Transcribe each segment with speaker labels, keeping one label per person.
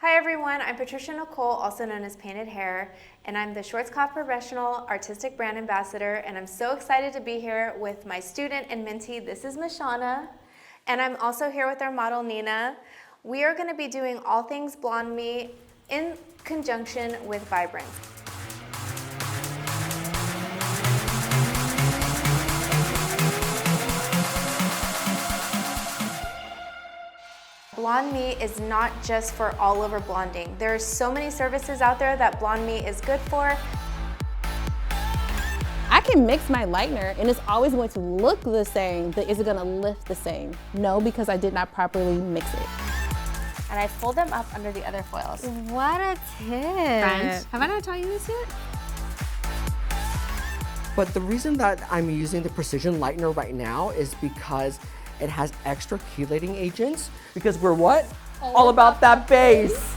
Speaker 1: Hi everyone, I'm Patricia Nicole, also known as Painted Hair, and I'm the Schwarzkopf Professional Artistic Brand Ambassador, and I'm so excited to be here with my student and mentee. This is Mashana, and I'm also here with our model Nina. We are going to be doing all things Blondme in conjunction with Vibrance. Blondme is not just for all over blonding. There are so many services out there that Blondme is good for.
Speaker 2: I can mix my lightener and it's always going to look the same, but is it gonna lift the same? No, because I did not properly mix it.
Speaker 1: And I fold them up under the other foils.
Speaker 3: What a tip.
Speaker 1: Friends, have I not taught you this yet?
Speaker 4: But the reason that I'm using the Precision Lightener right now is because it has extra chelating agents. Because we're what? All about that base.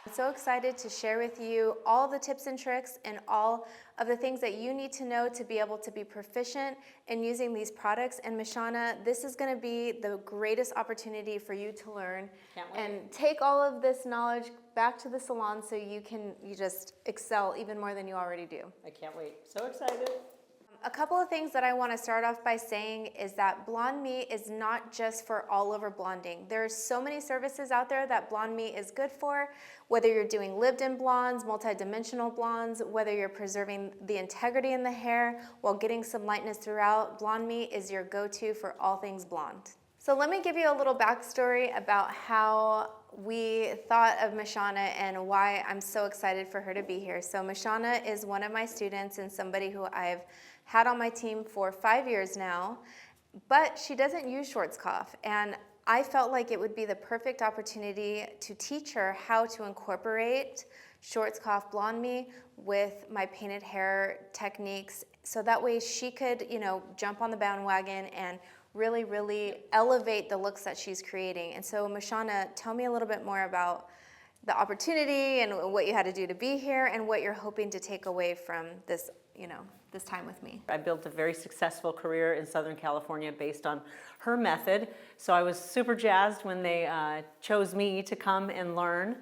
Speaker 1: I'm so excited to share with you all the tips and tricks and all of the things that you need to know to be able to be proficient in using these products. And Mashana, this is going to be the greatest opportunity for you to learn and take all of this knowledge back to the salon so you just excel even more than you already do.
Speaker 5: I can't wait. So excited.
Speaker 1: A couple of things that I want to start off by saying is that Blondme is not just for all over blonding. There are so many services out there that Blondme is good for, whether you're doing lived-in blondes, multi-dimensional blondes, whether you're preserving the integrity in the hair while getting some lightness throughout. Blondme is your go-to for all things blonde. So let me give you a little backstory about how we thought of Mashana and why I'm so excited for her to be here. So Mashana is one of my students and somebody who I've had on my team for 5 years now, but she doesn't use Schwarzkopf, and I felt like it would be the perfect opportunity to teach her how to incorporate Schwarzkopf Blondme with my painted hair techniques, so that way she could, jump on the bandwagon and really elevate the looks that she's creating. And so Mashana, tell me a little bit more about the opportunity and what you had to do to be here and what you're hoping to take away from this, this time with me.
Speaker 5: I built a very successful career in Southern California based on her method. So I was super jazzed when they chose me to come and learn.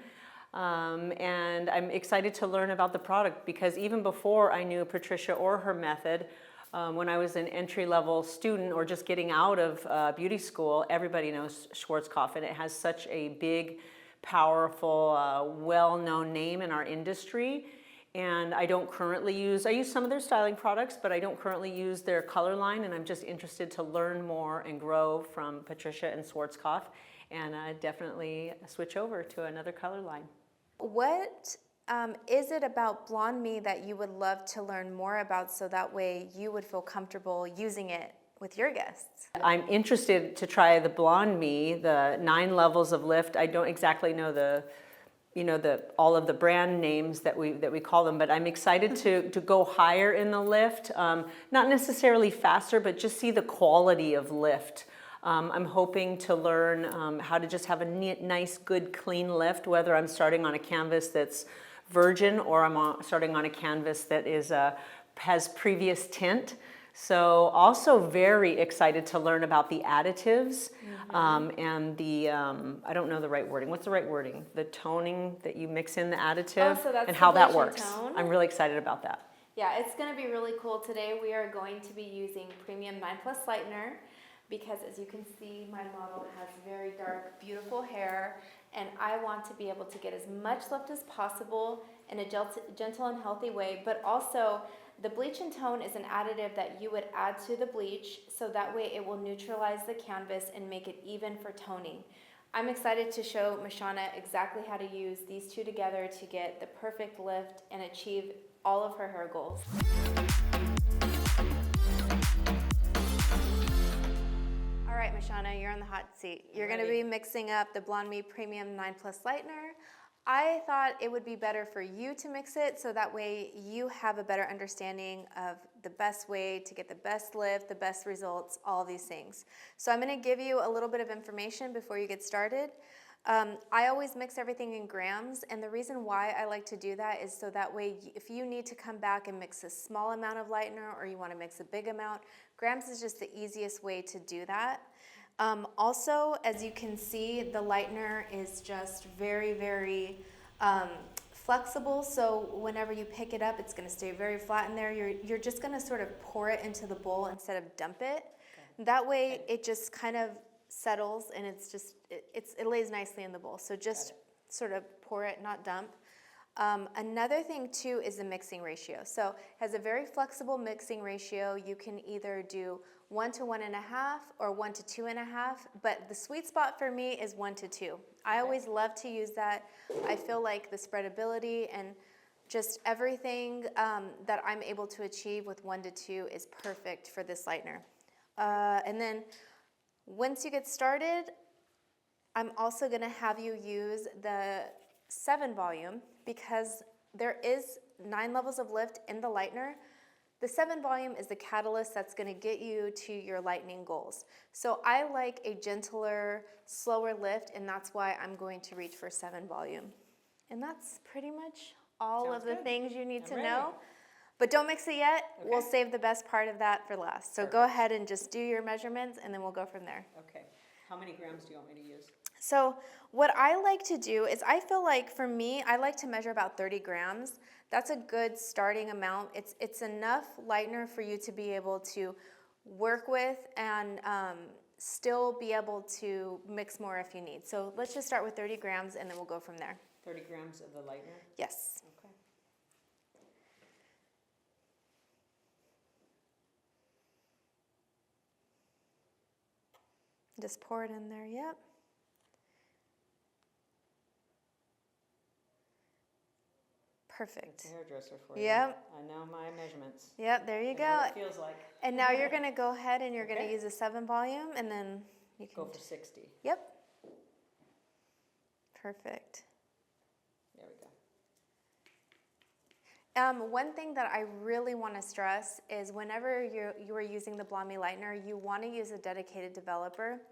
Speaker 5: And I'm excited to learn about the product because even before I knew Patricia or her method, when I was an entry-level student or just getting out of beauty school, everybody knows Schwarzkopf, and it has such a big, powerful, well-known name in our industry. And I don't currently I use some of their styling products, but I don't currently use their color line, and I'm just interested to learn more and grow from Patricia and Schwarzkopf, and definitely switch over to another color line.
Speaker 1: What is it about Blondme that you would love to learn more about so that way you would feel comfortable using it with your guests?
Speaker 5: I'm interested to try the Blondme, the 9 levels of lift. I don't exactly know all of the brand names that we call them, but I'm excited to go higher in the lift. Not necessarily faster, but just see the quality of lift. I'm hoping to learn how to just have a nice, good, clean lift, whether I'm starting on a canvas that's virgin or I'm starting on a canvas that has previous tint. So also very excited to learn about the additives and the, I don't know the right wording. What's the right wording? The toning that you mix in the additive and how that works.
Speaker 1: Tone.
Speaker 5: I'm really excited about that.
Speaker 1: Yeah, it's going to be really cool. Today we are going to be using Premium 9+ Lightener because as you can see, my model has very dark, beautiful hair, and I want to be able to get as much lift as possible in a gentle and healthy way, but also the bleach and tone is an additive that you would add to the bleach so that way it will neutralize the canvas and make it even for toning. I'm excited to show Mashana exactly how to use these two together to get the perfect lift and achieve all of her hair goals. All right, Mashana, you're on the hot seat. You're going to be mixing up the Blondme Premium 9+ Lightener. I thought it would be better for you to mix it so that way you have a better understanding of the best way to get the best lift, the best results, all these things. So I'm going to give you a little bit of information before you get started. I always mix everything in grams, and the reason why I like to do that is so that way if you need to come back and mix a small amount of lightener or you want to mix a big amount, Grams is just the easiest way to do that. Also, as you can see, the lightener is just very, very flexible. So whenever you pick it up, it's going to stay very flat in there. You're just going to sort of pour it into the bowl instead of dump it. Okay. That way, it just kind of settles and it lays nicely in the bowl. So just sort of pour it, not dump. Another thing too is the mixing ratio. So it has a very flexible mixing ratio. You can either do 1 to 1.5 or 1 to 2.5, but the sweet spot for me is 1 to 2. I always love to use that. I feel like the spreadability and just everything that I'm able to achieve with 1 to 2 is perfect for this lightener. And then once you get started, I'm also going to have you use the 7 volume because there is 9 levels of lift in the lightener. The 7 volume is the catalyst that's going to get you to your lightening goals. So I like a gentler, slower lift, and that's why I'm going to reach for 7 volume. And that's pretty much all of the things you need to know. But don't mix it yet. Okay. We'll save the best part of that for last. So go ahead and just do your measurements, and then we'll go from there.
Speaker 5: Okay. How many grams do you want me to use?
Speaker 1: So what I like to do is I feel like for me, I like to measure about 30 grams. That's a good starting amount. It's enough lightener for you to be able to work with and still be able to mix more if you need. So let's just start with 30 grams and then we'll go from there.
Speaker 5: 30 grams of the lightener?
Speaker 1: Yes.
Speaker 5: Okay.
Speaker 1: Just pour it in there, yep. Perfect.
Speaker 5: It's a hairdresser for you.
Speaker 1: Yep.
Speaker 5: I know my measurements.
Speaker 1: Yep, there you go.
Speaker 5: I know what it feels like.
Speaker 1: And now you're going to go ahead and you're going to use a 7 volume and then you can
Speaker 5: go for 60.
Speaker 1: Yep. Perfect.
Speaker 5: There we go.
Speaker 1: One thing that I really want to stress is whenever you are using the Blondme lightener, you want to use a dedicated developer.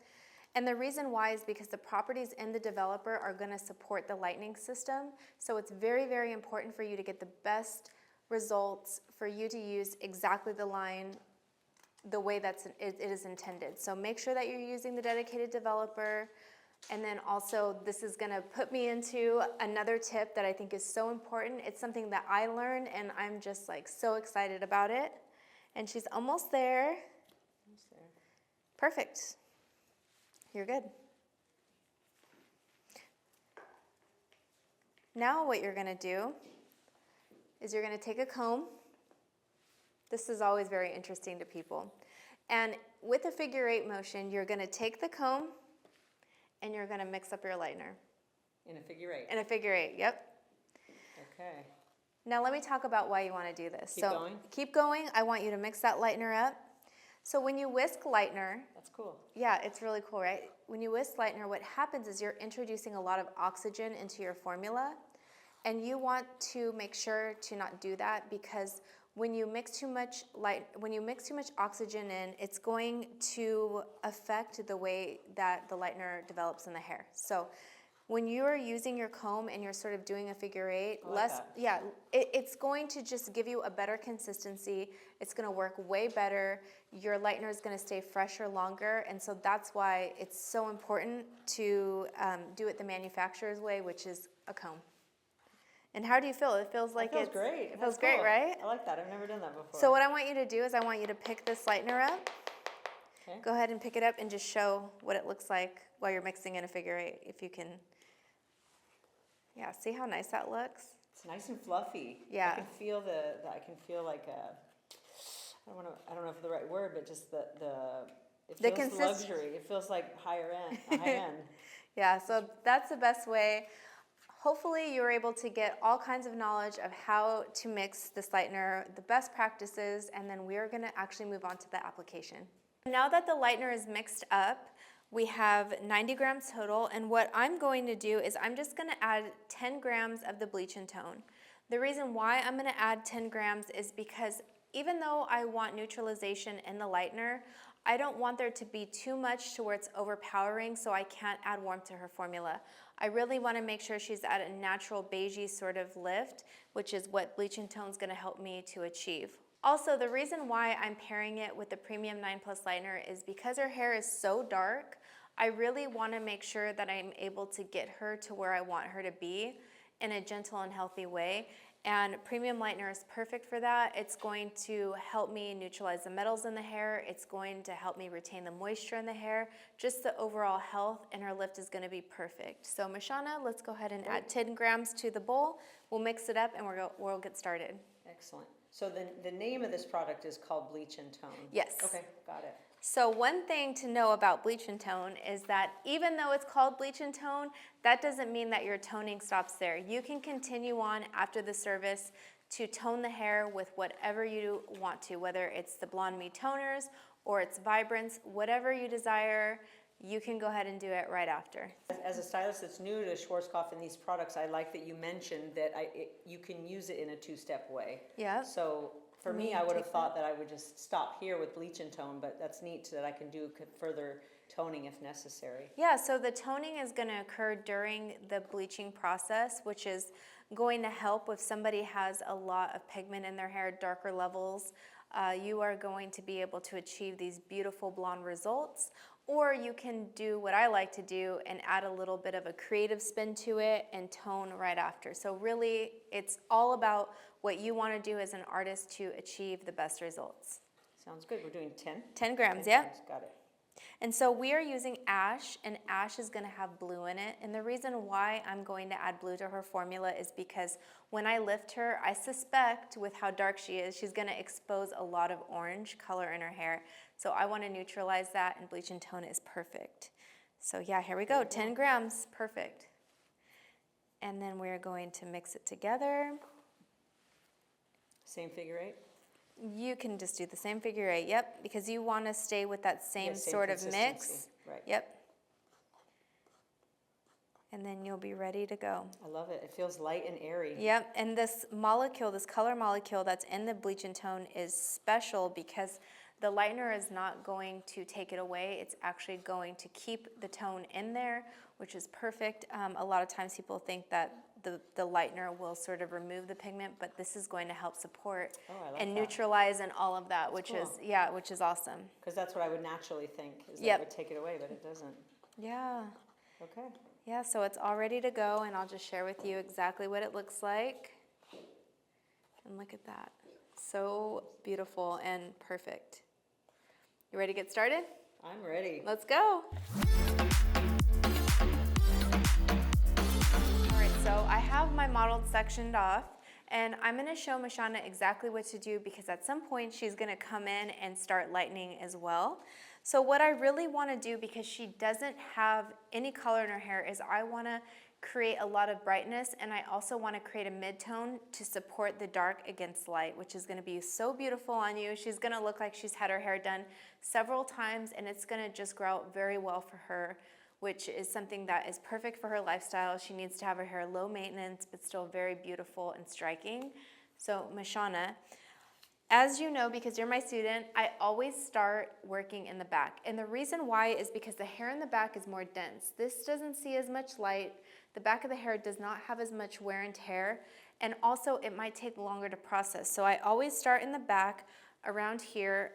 Speaker 1: And the reason why is because the properties in the developer are going to support the lightening system. So it's very, very important for you to get the best results, for you to use exactly the line the way it is intended. So make sure that you're using the dedicated developer. And then also, this is going to put me into another tip that I think is so important. It's something that I learned, and I'm just like so excited about it. And she's almost there.
Speaker 5: Almost there.
Speaker 1: Perfect. You're good. Now what you're going to do is you're going to take a comb. This is always very interesting to people. And with a figure 8 motion, you're going to take the comb and you're going to mix up your lightener.
Speaker 5: In a figure 8?
Speaker 1: In a figure 8, yep.
Speaker 5: Okay.
Speaker 1: Now let me talk about why you want to do this.
Speaker 5: Keep going?
Speaker 1: Keep going. I want you to mix that lightener up. So when you whisk lightener,
Speaker 5: that's cool.
Speaker 1: Yeah, it's really cool, right? When you whisk lightener, what happens is you're introducing a lot of oxygen into your formula, and you want to make sure to not do that because when you mix too much oxygen in, it's going to affect the way that the lightener develops in the hair. So when you're using your comb and you're sort of doing a figure 8, it's going to just give you a better consistency. It's going to work way better. Your lightener is going to stay fresher longer, and so that's why it's so important to do it the manufacturer's way, which is a comb. And how do you feel? It feels like
Speaker 5: it feels great.
Speaker 1: It feels great, right?
Speaker 5: I like that. I've never done that before.
Speaker 1: So what I want you to do is I want you to pick this lightener up.
Speaker 5: Okay.
Speaker 1: Go ahead and pick it up and just show what it looks like while you're mixing in a figure 8, if you can. Yeah, see how nice that looks?
Speaker 5: It's nice and fluffy.
Speaker 1: Yeah.
Speaker 5: I can feel like a, I don't know if the right word, but just it feels luxury. It feels like high end.
Speaker 1: Yeah, so that's the best way. Hopefully you're able to get all kinds of knowledge of how to mix this lightener, the best practices, and then we're gonna actually move on to the application. Now that the lightener is mixed up, we have 90 grams total, and what I'm going to do is I'm just gonna add 10 grams of the bleach and tone. The reason why I'm gonna add 10 grams is because even though I want neutralization in the lightener, I don't want there to be too much to where it's overpowering so I can't add warmth to her formula. I really want to make sure she's at a natural beigey sort of lift, which is what bleach and tone is going to help me to achieve. Also, the reason why I'm pairing it with the Premium 9 Plus Lightener is because her hair is so dark, I really want to make sure that I'm able to get her to where I want her to be in a gentle and healthy way. And Premium Lightener is perfect for that. It's going to help me neutralize the metals in the hair. It's going to help me retain the moisture in the hair. Just the overall health, and her lift is going to be perfect. So Mashana, let's go ahead and add 10 grams to the bowl. We'll mix it up and we'll get started.
Speaker 5: Excellent. So the name of this product is called Bleach and Tone?
Speaker 1: Yes.
Speaker 5: Okay, got it.
Speaker 1: So one thing to know about bleach and tone is that even though it's called bleach and tone, that doesn't mean that your toning stops there. You can continue on after the service to tone the hair with whatever you want to, whether it's the Blondme toners or it's Vibrance, whatever you desire, you can go ahead and do it right after.
Speaker 5: As a stylist that's new to Schwarzkopf and these products, I like that you mentioned that you can use it in a two-step way.
Speaker 1: Yeah.
Speaker 5: So for me, I would have thought that I would just stop here with bleach and tone, but that's neat that I can do further toning if necessary.
Speaker 1: Yeah, so the toning is going to occur during the bleaching process, which is going to help if somebody has a lot of pigment in their hair, darker levels. You are going to be able to achieve these beautiful blonde results. Or you can do what I like to do and add a little bit of a creative spin to it and tone right after. So really, it's all about what you want to do as an artist to achieve the best results.
Speaker 5: Sounds good. We're doing 10?
Speaker 1: 10 grams,
Speaker 5: 10
Speaker 1: yeah.
Speaker 5: grams, got it.
Speaker 1: And so we are using ash, and ash is going to have blue in it. And the reason why I'm going to add blue to her formula is because when I lift her, I suspect with how dark she is, she's going to expose a lot of orange color in her hair. So I want to neutralize that, and bleach and tone is perfect. So yeah, here we go, 10 grams, perfect. And then we're going to mix it together.
Speaker 5: Same figure eight?
Speaker 1: You can just do the same figure eight, yep, because you want to stay with that same sort of mix.
Speaker 5: Consistency, right.
Speaker 1: Yep. And then you'll be ready to go.
Speaker 5: I love it. It feels light and airy.
Speaker 1: Yep, and this molecule, this color molecule that's in the bleach and tone is special because the lightener is not going to take it away. It's actually going to keep the tone in there, which is perfect. A lot of times people think that the lightener will sort of remove the pigment, but this is going to help support and neutralize and all of that, which is, yeah, which is awesome.
Speaker 5: Because that's what I would naturally think, is that it would take it away, but it doesn't.
Speaker 1: Yeah.
Speaker 5: Okay.
Speaker 1: Yeah, so it's all ready to go, and I'll just share with you exactly what it looks like. And look at that. So beautiful and perfect. You ready to get started?
Speaker 5: I'm ready.
Speaker 1: Let's go. All right, so I have my model sectioned off, and I'm going to show Mashana exactly what to do because at some point she's going to come in and start lightening as well. So what I really want to do, because she doesn't have any color in her hair, is I want to create a lot of brightness, and I also want to create a mid-tone to support the dark against light, which is going to be so beautiful on you. She's going to look like she's had her hair done several times, and it's going to just grow out very well for her, which is something that is perfect for her lifestyle. She needs to have her hair low maintenance, but still very beautiful and striking. So Mashana, as you know, because you're my student, I always start working in the back. And the reason why is because the hair in the back is more dense. This doesn't see as much light. The back of the hair does not have as much wear and tear. And also, it might take longer to process. So I always start in the back around here,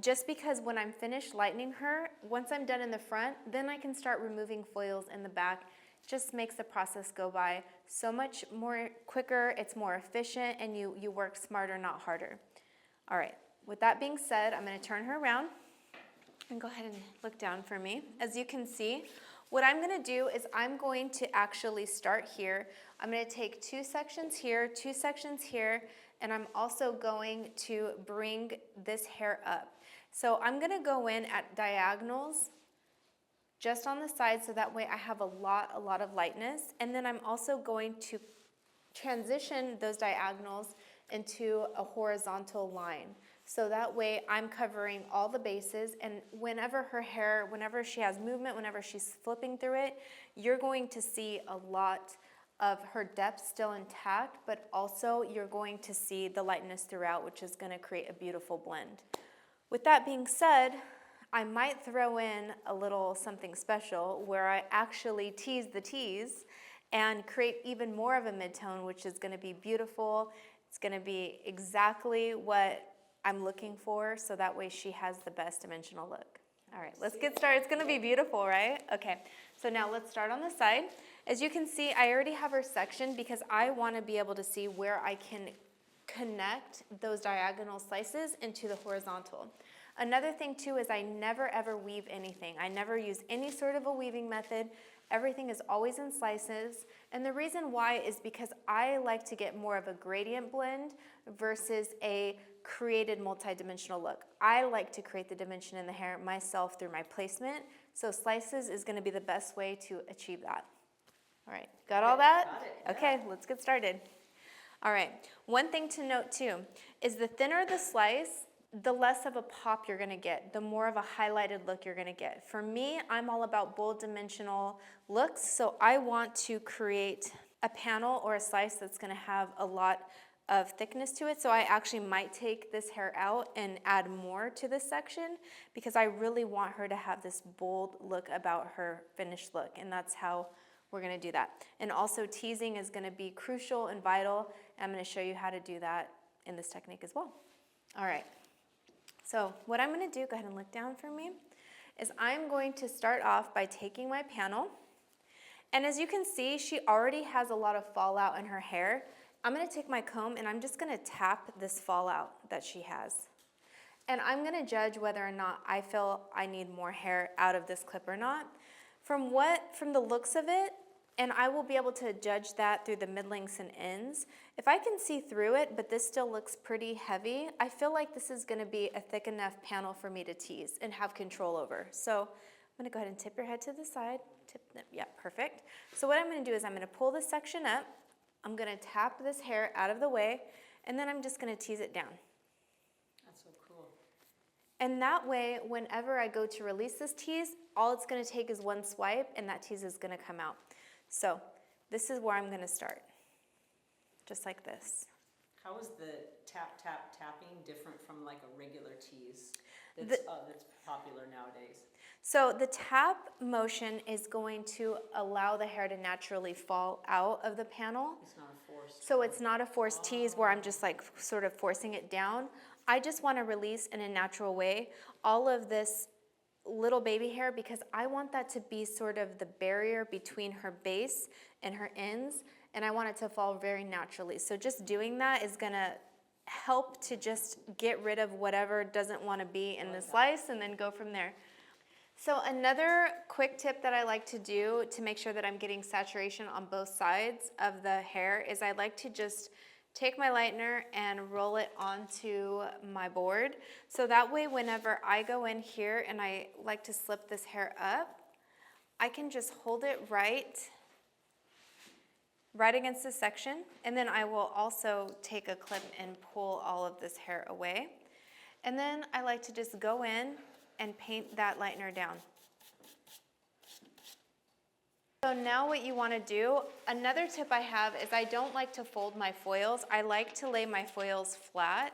Speaker 1: just because when I'm finished lightening her, once I'm done in the front, then I can start removing foils in the back. Just makes the process go by so much more quicker, it's more efficient, and you work smarter, not harder. All right, with that being said, I'm going to turn her around and go ahead and look down for me. As you can see, what I'm going to do is I'm going to actually start here. I'm going to take 2 sections here, 2 sections here, and I'm also going to bring this hair up. So I'm going to go in at diagonals just on the side, so that way I have a lot of lightness. And then I'm also going to transition those diagonals into a horizontal line. So that way I'm covering all the bases, and whenever her hair, whenever she has movement, whenever she's flipping through it, you're going to see a lot of her depth still intact, but also you're going to see the lightness throughout, which is going to create a beautiful blend. With that being said, I might throw in a little something special where I actually tease the tease and create even more of a mid-tone, which is going to be beautiful. It's going to be exactly what I'm looking for, so that way she has the best dimensional look. All right, let's get started. It's gonna be beautiful, right? Okay, so now let's start on the side. As you can see, I already have her sectioned because I wanna be able to see where I can connect those diagonal slices into the horizontal. Another thing too is I never ever weave anything. I never use any sort of a weaving method. Everything is always in slices. And the reason why is because I like to get more of a gradient blend versus a created multi-dimensional look. I like to create the dimension in the hair myself through my placement. So slices is gonna be the best way to achieve that. All right, got all that?
Speaker 5: Got it, yeah.
Speaker 1: Okay, let's get started. All right, one thing to note too is the thinner the slice, the less of a pop you're gonna get, the more of a highlighted look you're gonna get. For me, I'm all about bold dimensional looks, so I want to create a panel or a slice that's gonna have a lot of thickness to it, so I actually might take this hair out and add more to this section because I really want her to have this bold look about her finished look, and that's how we're gonna do that. And also teasing is gonna be crucial and vital, and I'm gonna show you how to do that in this technique as well. All right. So what I'm gonna do, go ahead and look down for me, is I'm going to start off by taking my panel. And as you can see, she already has a lot of fallout in her hair. I'm gonna take my comb and I'm just gonna tap this fallout that she has. And I'm gonna judge whether or not I feel I need more hair out of this clip or not. From the looks of it, and I will be able to judge that through the mid-lengths and ends. If I can see through it, but this still looks pretty heavy, I feel like this is gonna be a thick enough panel for me to tease and have control over. So I'm gonna go ahead and tip your head to the side. Yeah, perfect. So what I'm gonna do is I'm gonna pull this section up, I'm gonna tap this hair out of the way, and then I'm just gonna tease it down.
Speaker 5: That's so cool.
Speaker 1: And that way, whenever I go to release this tease, all it's gonna take is one swipe and that tease is gonna come out. So this is where I'm gonna start, just like this.
Speaker 5: How is the tapping different from like a regular tease that's popular nowadays?
Speaker 1: So the tap motion is going to allow the hair to naturally fall out of the panel.
Speaker 5: It's not a forced.
Speaker 1: So it's not a forced tease where I'm just like sort of forcing it down. I just wanna release in a natural way all of this little baby hair because I want that to be sort of the barrier between her base and her ends, and I want it to fall very naturally. So just doing that is gonna help to just get rid of whatever doesn't wanna be in the slice and then go from there. So another quick tip that I like to do to make sure that I'm getting saturation on both sides of the hair is I like to just take my lightener and roll it onto my board. So that way whenever I go in here and I like to slip this hair up, I can just hold it right against the section, and then I will also take a clip and pull all of this hair away. And then I like to just go in and paint that lightener down. So now what you want to do, another tip I have is I don't like to fold my foils. I like to lay my foils flat.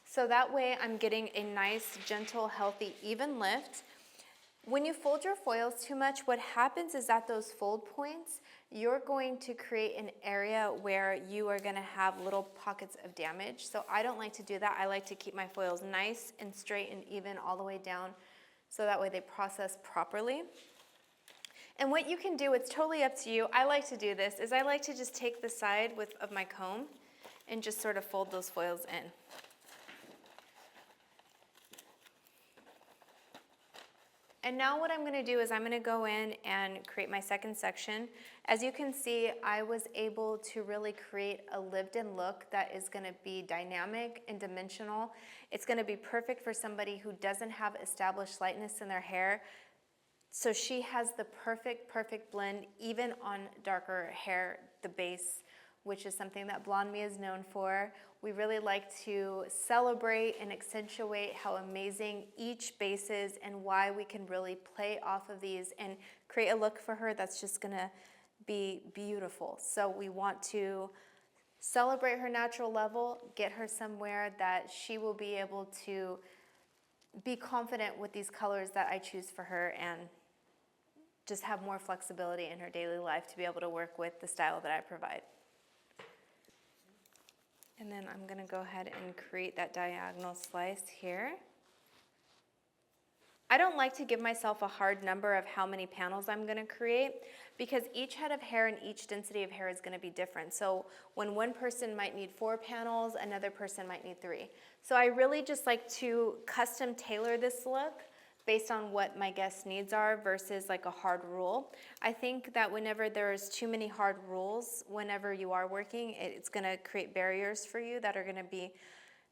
Speaker 1: So that way I'm getting a nice, gentle, healthy, even lift. When you fold your foils too much, what happens is at those fold points, you're going to create an area where you are gonna have little pockets of damage. So I don't like to do that. I like to keep my foils nice and straight and even all the way down so that way they process properly. And what you can do, it's totally up to you. I like to do this, is I like to just take the side of my comb and just sort of fold those foils in. And now what I'm gonna do is I'm gonna go in and create my second section. As you can see, I was able to really create a lived-in look that is gonna be dynamic and dimensional. It's gonna be perfect for somebody who doesn't have established lightness in their hair. So she has the perfect blend, even on darker hair, the base, which is something that Blondme is known for. We really like to celebrate and accentuate how amazing each base is and why we can really play off of these and create a look for her that's just gonna be beautiful. So we want to celebrate her natural level, get her somewhere that she will be able to be confident with these colors that I choose for her and just have more flexibility in her daily life to be able to work with the style that I provide. And then I'm gonna go ahead and create that diagonal slice here. I don't like to give myself a hard number of how many panels I'm gonna create because each head of hair and each density of hair is gonna be different. So when one person might need 4 panels, another person might need 3. So I really just like to custom tailor this look based on what my guest needs are versus like a hard rule. I think that whenever there's too many hard rules, whenever you are working, it's gonna create barriers for you that are gonna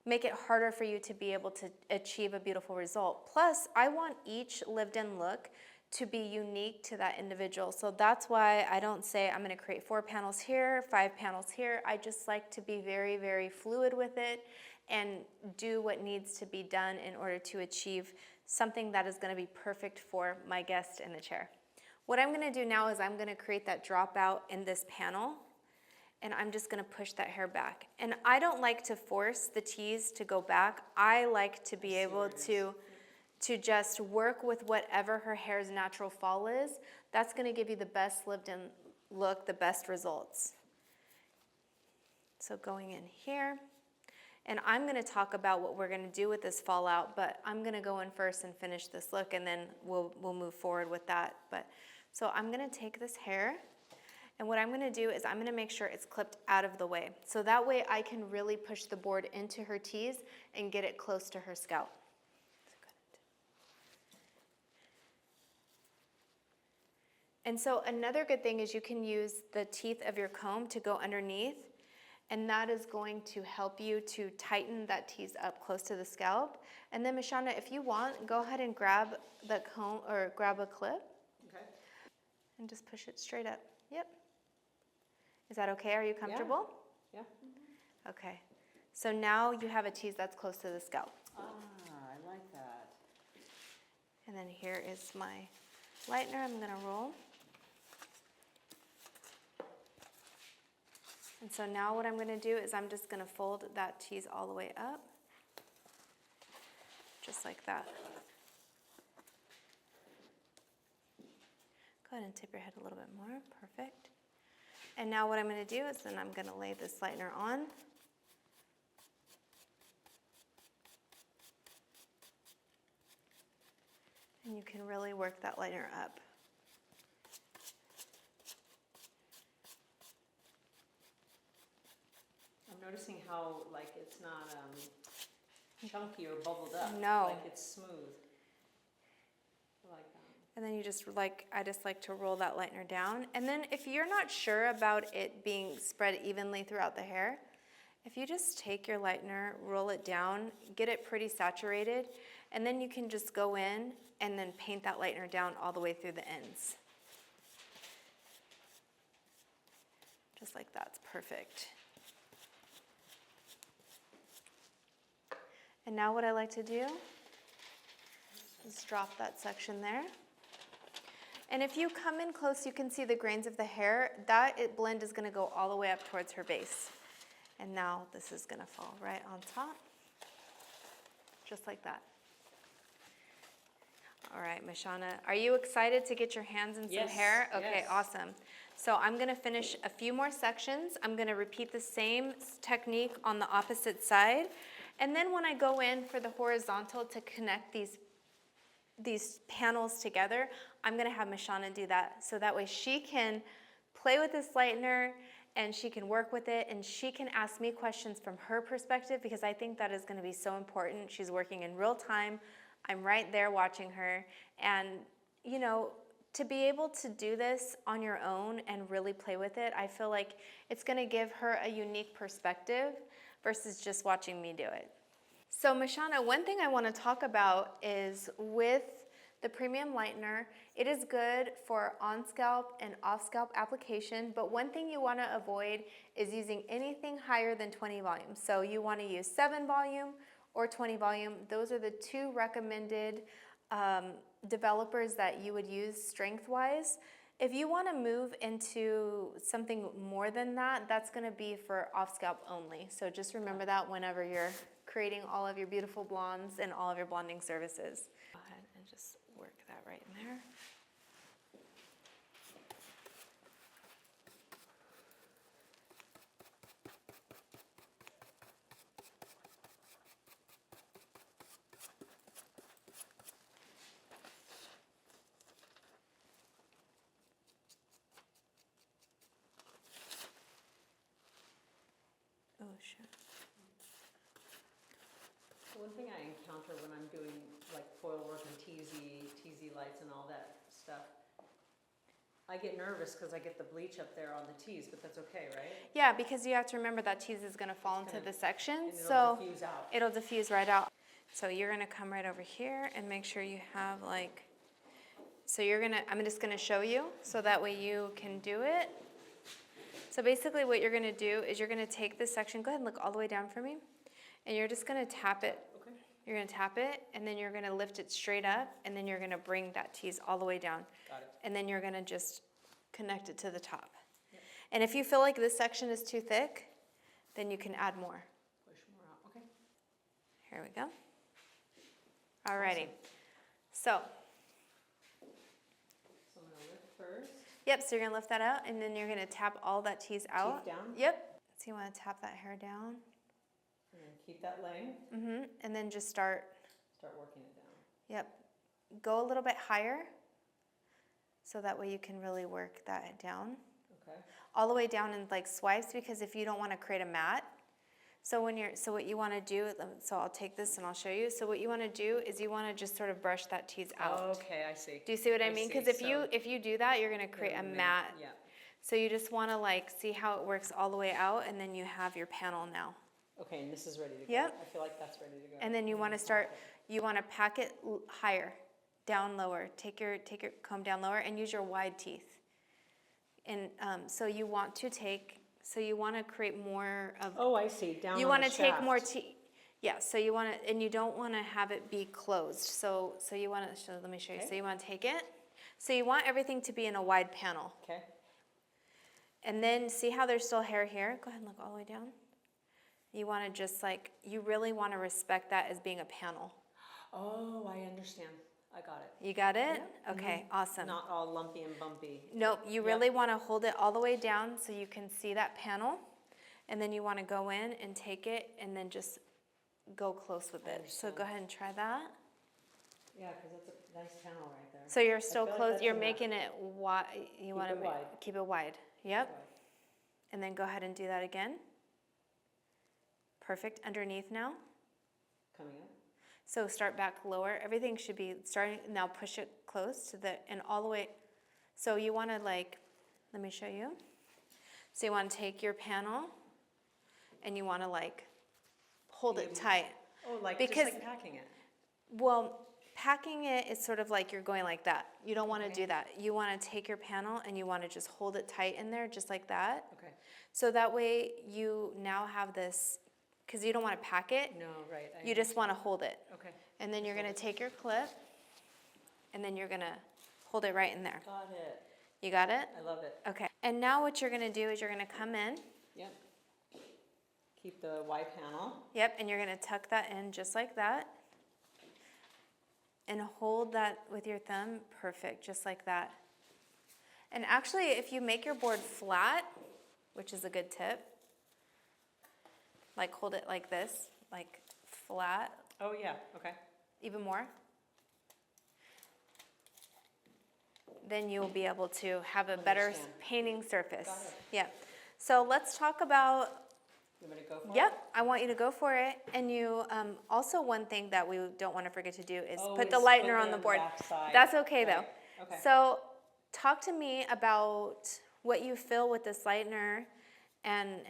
Speaker 1: make it harder for you to be able to achieve a beautiful result. Plus, I want each lived-in look to be unique to that individual. So that's why I don't say I'm gonna create 4 panels here, 5 panels here. I just like to be very, very fluid with it and do what needs to be done in order to achieve something that is gonna be perfect for my guest in the chair. What I'm gonna do now is I'm gonna create that dropout in this panel, and I'm just gonna push that hair back. And I don't like to force the tease to go back. I like to be able to just work with whatever her hair's natural fall is. That's gonna give you the best lived-in look, the best results. So going in here, and I'm gonna talk about what we're gonna do with this fallout, but I'm gonna go in first and finish this look, and then we'll move forward with that. So I'm gonna take this hair, and what I'm gonna do is I'm gonna make sure it's clipped out of the way. So that way I can really push the board into her tease and get it close to her scalp. And so another good thing is you can use the teeth of your comb to go underneath, and that is going to help you to tighten that tease up close to the scalp. And then Mashana, if you want, go ahead and grab the comb or grab a clip. Okay. And just push it straight up. Yep. Is that okay? Are you comfortable?
Speaker 5: Yeah.
Speaker 1: Okay. So now you have a tease that's close to the scalp.
Speaker 5: Ah, I like that.
Speaker 1: And then here is my lightener I'm gonna roll. And so now what I'm gonna do is I'm just gonna fold that tease all the way up, just like that. Go ahead and tip your head a little bit more, perfect. And now what I'm gonna do is then I'm gonna lay this lightener on. And you can really work that lightener up.
Speaker 5: I'm noticing how like it's not chunky or bubbled up.
Speaker 1: No.
Speaker 5: Like it's smooth. I like that.
Speaker 1: And then you just I just like to roll that lightener down. And then if you're not sure about it being spread evenly throughout the hair, if you just take your lightener, roll it down, get it pretty saturated, and then you can just go in and then paint that lightener down all the way through the ends. Just like that's perfect. And now what I like to do is drop that section there. And if you come in close, you can see the grains of the hair. That blend is gonna go all the way up towards her base. And now this is gonna fall right on top, just like that. All right, Mashana, are you excited to get your hands in some hair? Okay,
Speaker 5: yes.
Speaker 1: Awesome. So I'm gonna finish a few more sections. I'm gonna repeat the same technique on the opposite side. And then when I go in for the horizontal to connect these panels together, I'm gonna have Mashana do that. So that way she can play with this lightener and she can work with it and she can ask me questions from her perspective because I think that is gonna be so important. She's working in real time. I'm right there watching her. And you know, to be able to do this on your own and really play with it, I feel like it's gonna give her a unique perspective versus just watching me do it. So Mashana, one thing I wanna talk about is with the premium lightener, it is good for on-scalp and off-scalp application, but one thing you wanna avoid is using anything higher than 20 volume. So you wanna use 7 volume or 20 volume. Those are the 2 recommended developers that you would use strength-wise. If you wanna move into something more than that, that's gonna be for off-scalp only. So just remember that whenever you're creating all of your beautiful blondes and all of your blonding services. Go ahead and just work that right in there.
Speaker 5: One thing I encounter when I'm doing like foil work and TZ lights and all that stuff, I get nervous because I get the bleach up there on the tees, but that's okay, right?
Speaker 1: Yeah, because you have to remember that tease is gonna fall into the section,
Speaker 5: And it'll
Speaker 1: so
Speaker 5: diffuse out.
Speaker 1: it'll diffuse right out. So you're gonna come right over here and make sure you have like, so I'm just gonna show you, so that way you can do it. So basically what you're gonna do is you're gonna take this section, go ahead and look all the way down for me, and you're just gonna tap it.
Speaker 5: Okay.
Speaker 1: You're gonna tap it, and then you're gonna lift it straight up, and then you're gonna bring that tease all the way down.
Speaker 5: Got it.
Speaker 1: And then you're gonna just connect it to the top. Yep. And if you feel like this section is too thick, then you can add more.
Speaker 5: Push more out, okay.
Speaker 1: Here we go. Alrighty. So,
Speaker 5: So I'm gonna lift first.
Speaker 1: yep, so you're gonna lift that out, and then you're gonna tap all that tease out.
Speaker 5: Teeth down?
Speaker 1: Yep. So you wanna tap that hair down.
Speaker 5: And then keep that laying.
Speaker 1: And then just start,
Speaker 5: Start working it down.
Speaker 1: yep. Go a little bit higher, so that way you can really work that down.
Speaker 5: Okay.
Speaker 1: All the way down in like swipes, because if you don't wanna create a mat, so what you wanna do, so I'll take this and I'll show you. So what you wanna do is you wanna just sort of brush that tease out.
Speaker 5: Okay, I see.
Speaker 1: Do you see what I mean?
Speaker 5: see.
Speaker 1: Because if you do that, you're gonna create a mat.
Speaker 5: Yeah.
Speaker 1: So you just wanna like see how it works all the way out, and then you have your panel now.
Speaker 5: Okay, and this is ready to go.
Speaker 1: Yep.
Speaker 5: I feel like that's ready to go.
Speaker 1: And then you wanna pack it higher, down lower. Take your comb down lower and use your wide teeth. And so you want to create more of.
Speaker 5: Oh, I see, down
Speaker 1: You
Speaker 5: on
Speaker 1: want
Speaker 5: the
Speaker 1: to take
Speaker 5: shaft.
Speaker 1: more yeah, so you want to, and you don't want to have it be closed. So you want to, let me show you.
Speaker 5: Okay.
Speaker 1: So you want to take it. So you want everything to be in a wide panel.
Speaker 5: Okay.
Speaker 1: And then see how there's still hair here? Go ahead and look all the way down. You want to just like, you really want to respect that as being a panel.
Speaker 5: Oh, I understand. I got it.
Speaker 1: You got it?
Speaker 5: Yeah.
Speaker 1: Okay, awesome.
Speaker 5: Not all lumpy and bumpy.
Speaker 1: Nope, you really want to hold it all the way down so you can see that panel. And then you want to go in and take it and then just go close with it. So go ahead and try that.
Speaker 5: Yeah, because that's a nice panel right there.
Speaker 1: So you're still
Speaker 5: feel like
Speaker 1: close,
Speaker 5: that's
Speaker 1: you're
Speaker 5: enough.
Speaker 1: making it wide, you want to
Speaker 5: it wide.
Speaker 1: keep it wide. Yep.
Speaker 5: Okay.
Speaker 1: And then go ahead and do that again. Perfect, underneath now.
Speaker 5: Coming up.
Speaker 1: So start back lower, everything should be starting, now push it close to the, and all the way. So you want to like, let me show you. So you want to take your panel and you want to like hold it tight.
Speaker 5: Oh, like
Speaker 1: Because-
Speaker 5: just like packing it.
Speaker 1: Well, packing it is sort of like you're going like that. You don't want to do that. You want to take your panel and you want to just hold it tight in there just like that.
Speaker 5: Okay.
Speaker 1: So that way you now have this, because you don't want to pack it.
Speaker 5: No, right.
Speaker 1: You just want to hold it.
Speaker 5: Okay.
Speaker 1: And then you're going to take your clip and then you're going to hold it right in there.
Speaker 5: Got it.
Speaker 1: You got it?
Speaker 5: I love it.
Speaker 1: Okay. And now what you're going to do is you're going to come in.
Speaker 5: Yep. Keep the wide panel.
Speaker 1: Yep. And you're going to tuck that in just like that. And hold that with your thumb. Perfect. Just like that. And actually, if you make your board flat, which is a good tip, like hold it like this, like flat,
Speaker 5: Oh, yeah. Okay.
Speaker 1: even more, then you'll be able to have a better
Speaker 5: Understand.
Speaker 1: painting surface.
Speaker 5: Got it.
Speaker 1: Yeah. So let's talk about,
Speaker 5: You want me to go for it?
Speaker 1: yep, I want you to go for it. And you, also one thing that we don't want to forget to do is
Speaker 5: Oh,
Speaker 1: put the
Speaker 5: is
Speaker 1: lightener
Speaker 5: put
Speaker 1: on the
Speaker 5: the
Speaker 1: board.
Speaker 5: backside.
Speaker 1: That's okay though.
Speaker 5: Right. Okay.
Speaker 1: So talk to me about what you feel with this lightener and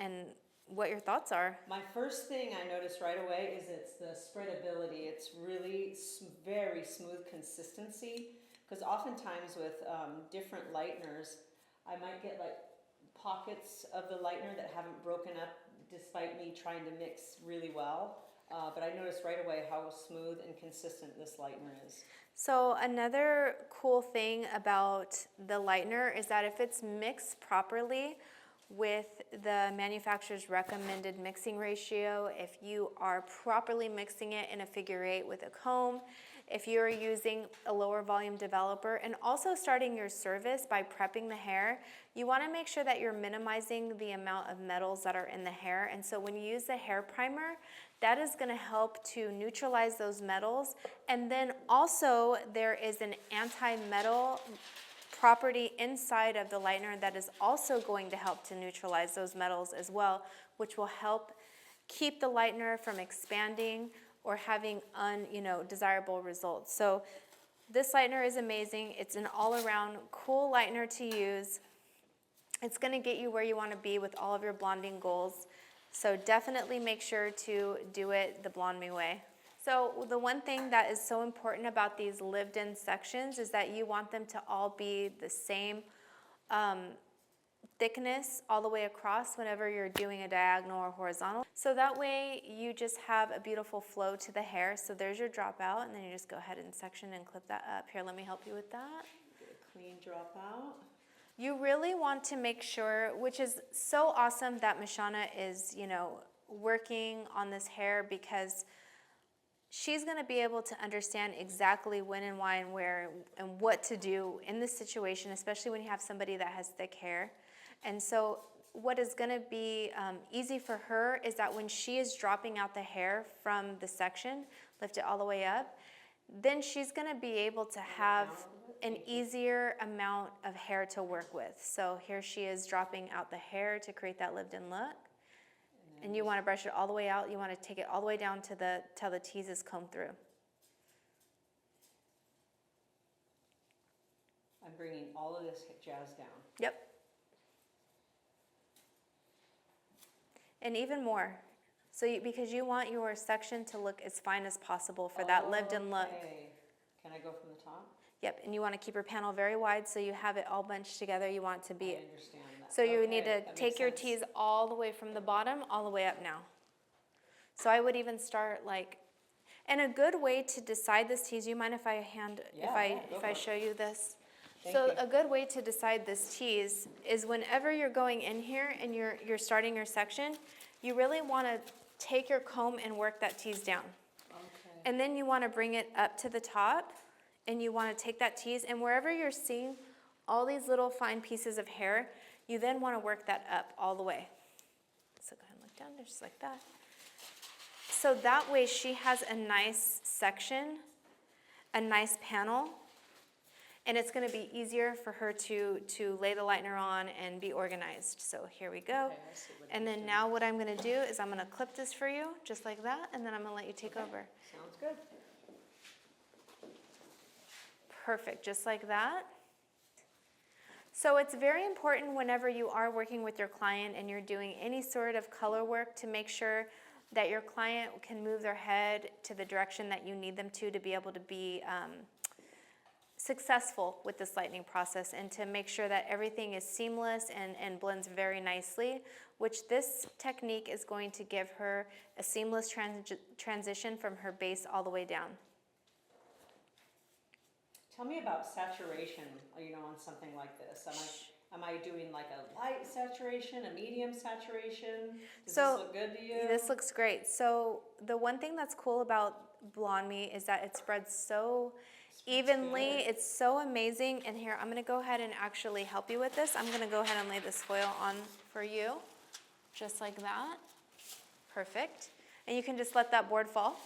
Speaker 1: what your thoughts are.
Speaker 5: My first thing I noticed right away is it's the spreadability. It's really very smooth consistency. Because oftentimes with different lighteners, I might get like pockets of the lightener that haven't broken up despite me trying to mix really well. But I noticed right away how smooth and consistent this lightener is.
Speaker 1: So another cool thing about the lightener is that if it's mixed properly with the manufacturer's recommended mixing ratio, if you are properly mixing it in a figure 8 with a comb, if you're using a lower volume developer, and also starting your service by prepping the hair, you want to make sure that you're minimizing the amount of metals that are in the hair. And so when you use the hair primer, that is going to help to neutralize those metals. And then also there is an anti-metal property inside of the lightener that is also going to help to neutralize those metals as well, which will help keep the lightener from expanding or having desirable results. So this lightener is amazing. It's an all-around cool lightener to use. It's gonna get you where you wanna be with all of your blonding goals. So definitely make sure to do it the Blondme way. So the one thing that is so important about these lived-in sections is that you want them to all be the same thickness all the way across whenever you're doing a diagonal or horizontal. So that way you just have a beautiful flow to the hair. So there's your dropout, and then you just go ahead and section and clip that up. Here, let me help you with that.
Speaker 5: Get a clean dropout.
Speaker 1: You really want to make sure, which is so awesome that Mashana is, working on this hair, because she's going to be able to understand exactly when and why and where and what to do in this situation, especially when you have somebody that has thick hair. And so what is going to be easy for her is that when she is dropping out the hair from the section, lift it all the way up, then she's going to be able to have an easier amount of hair to work with. So here she is dropping out the hair to create that lived-in look. And you want to brush it all the way out. You want to take it all the way down to till the tease is combed through.
Speaker 5: I'm bringing all of this jazz down.
Speaker 1: Yep. And even more. So because you want your section to look as fine as possible for that lived-in look.
Speaker 5: Okay. Can I go from the top?
Speaker 1: Yep, and you want to keep your panel very wide so you have it all bunched together. You want it to be.
Speaker 5: I understand that.
Speaker 1: So you need to
Speaker 5: that
Speaker 1: take
Speaker 5: makes
Speaker 1: your
Speaker 5: sense.
Speaker 1: tease all the way from the bottom all the way up now. So I would even start and a good way to decide this tease, you mind if I if I show you this?
Speaker 5: Thank
Speaker 1: So
Speaker 5: you.
Speaker 1: a good way to decide this tease is whenever you're going in here and you're starting your section, you really want to take your comb and work that tease down.
Speaker 5: Okay.
Speaker 1: And then you want to bring it up to the top, and you want to take that tease, and wherever you're seeing all these little fine pieces of hair, you then want to work that up all the way. So go ahead and look down there, just like that. So that way she has a nice section, a nice panel, and it's going to be easier for her to lay the lightener on and be organized. So here we go.
Speaker 5: Okay, I see what
Speaker 1: And then now what I'm going to do is I'm going to clip this for you, just like that, and then I'm going to let you take over.
Speaker 5: Sounds good.
Speaker 1: Perfect, just like that. So it's very important whenever you are working with your client and you're doing any sort of color work to make sure that your client can move their head to the direction that you need them to be able to be successful with this lightening process, and to make sure that everything is seamless and blends very nicely, which this technique is going to give her a seamless transition from her base all the way down.
Speaker 5: Tell me about saturation, on something like this. Am I doing like a light saturation, a medium saturation? Does
Speaker 1: So,
Speaker 5: this look good to you?
Speaker 1: This looks great. So the one thing that's cool about Blondme is that it spreads so evenly.
Speaker 5: good.
Speaker 1: It's so amazing. And here, I'm going to go ahead and actually help you with this. I'm going to go ahead and lay this foil on for you, just like that. Perfect. And you can just let that board fall.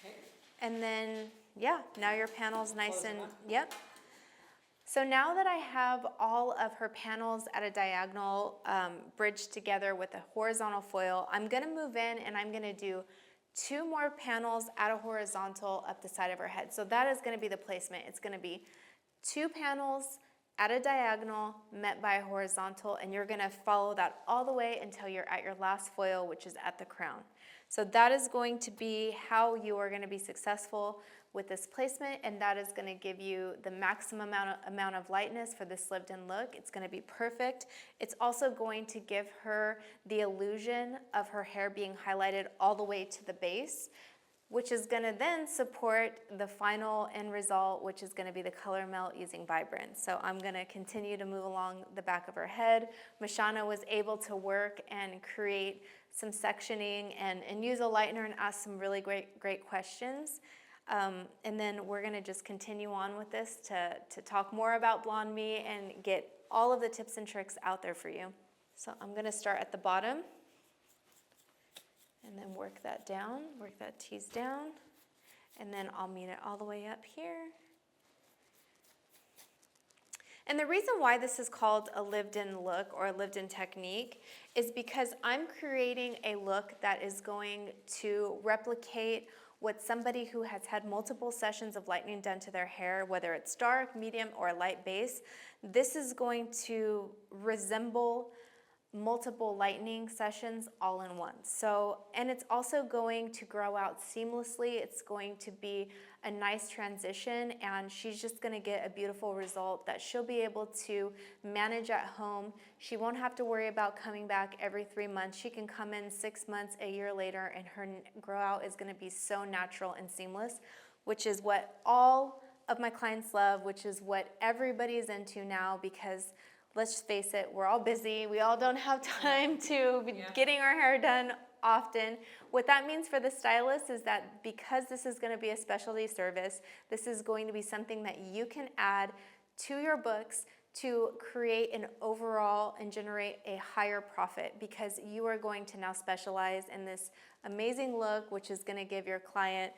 Speaker 5: Okay.
Speaker 1: And then, now your panel's nice
Speaker 5: Close it
Speaker 1: and,
Speaker 5: up.
Speaker 1: yep. So now that I have all of her panels at a diagonal bridged together with a horizontal foil, I'm gonna move in and I'm gonna do 2 more panels at a horizontal up the side of her head. So that is gonna be the placement. It's gonna be 2 panels at a diagonal met by a horizontal, and you're gonna follow that all the way until you're at your last foil, which is at the crown. So that is going to be how you are gonna be successful with this placement, and that is gonna give you the maximum amount of lightness for this lived-in look. It's gonna be perfect. It's also going to give her the illusion of her hair being highlighted all the way to the base, which is gonna then support the final end result, which is gonna be the color melt using Vibrant. So I'm gonna continue to move along the back of her head. Mashana was able to work and create some sectioning and use a lightener and ask some really great questions. And then we're gonna just continue on with this to talk more about Blondme and get all of the tips and tricks out there for you. So I'm gonna start at the bottom and then work that down, work that tease down, and then I'll meet it all the way up here. And the reason why this is called a lived-in look or a lived-in technique is because I'm creating a look that is going to replicate what somebody who has had multiple sessions of lightening done to their hair, whether it's dark, medium, or a light base, this is going to resemble multiple lightening sessions all in one. So, and it's also going to grow out seamlessly. It's going to be a nice transition, and she's just gonna get a beautiful result that she'll be able to manage at home. She won't have to worry about coming back every 3 months. She can come in 6 months, a year later, and her grow out is gonna be so natural and seamless, which is what all of my clients love, which is what everybody's into now, because let's face it, we're all busy. We all don't have time to be getting our hair done often. What that means for the stylist is that because this is going to be a specialty service, this is going to be something that you can add to your books to create an overall and generate a higher profit, because you are going to now specialize in this amazing look, which is going to give your client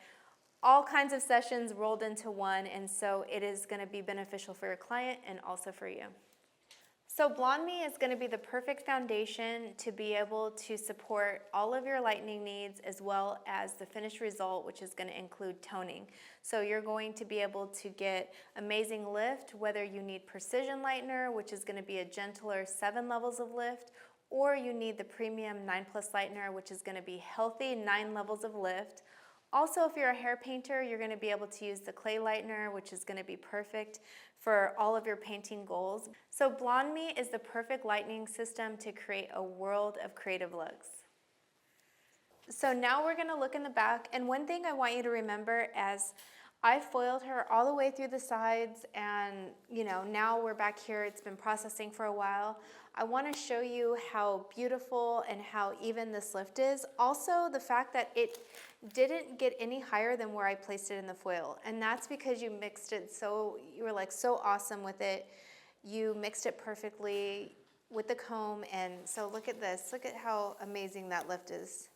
Speaker 1: all kinds of sessions rolled into one, and so it is going to be beneficial for your client and also for you. So Blondme is going to be the perfect foundation to be able to support all of your lightening needs, as well as the finished result, which is going to include toning. So you're going to be able to get amazing lift, whether you need precision lightener, which is going to be a gentler 7 levels of lift, or you need the premium 9+ lightener, which is going to be healthy 9 levels of lift. Also, if you're a hair painter, you're going to be able to use the clay lightener, which is going to be perfect for all of your painting goals. So Blondme is the perfect lightening system to create a world of creative looks. So now we're going to look in the back, and one thing I want you to remember, as I foiled her all the way through the sides, and now we're back here, it's been processing for a while. I want to show you how beautiful and how even this lift is. Also, the fact that it didn't get any higher than where I placed it in the foil, and that's because you mixed it you were like so awesome with it. You mixed it perfectly with the comb, and so look at this. Look at how amazing that lift is.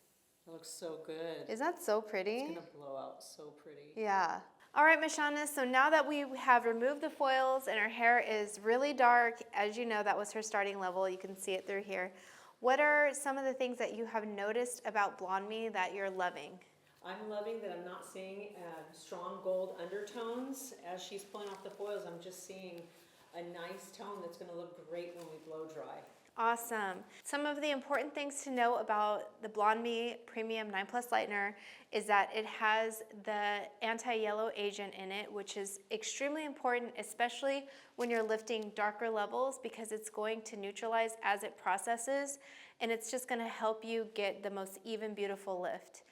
Speaker 5: It looks so good.
Speaker 1: Isn't that so pretty?
Speaker 5: It's gonna blow out so pretty.
Speaker 1: Yeah. All right, Mashana, so now that we have removed the foils and her hair is really dark, as you know, that was her starting level. You can see it through here. What are some of the things that you have noticed about Blondme that you're loving?
Speaker 5: I'm loving that I'm not seeing strong gold undertones. As she's pulling off the foils, I'm just seeing a nice tone that's gonna look great when we blow dry.
Speaker 1: Awesome. Some of the important things to know about the Blondme Premium 9+ Lightener is that it has the anti-yellow agent in it, which is extremely important, especially when you're lifting darker levels, because it's going to neutralize as it processes, and it's just going to help you get the most even, beautiful lift.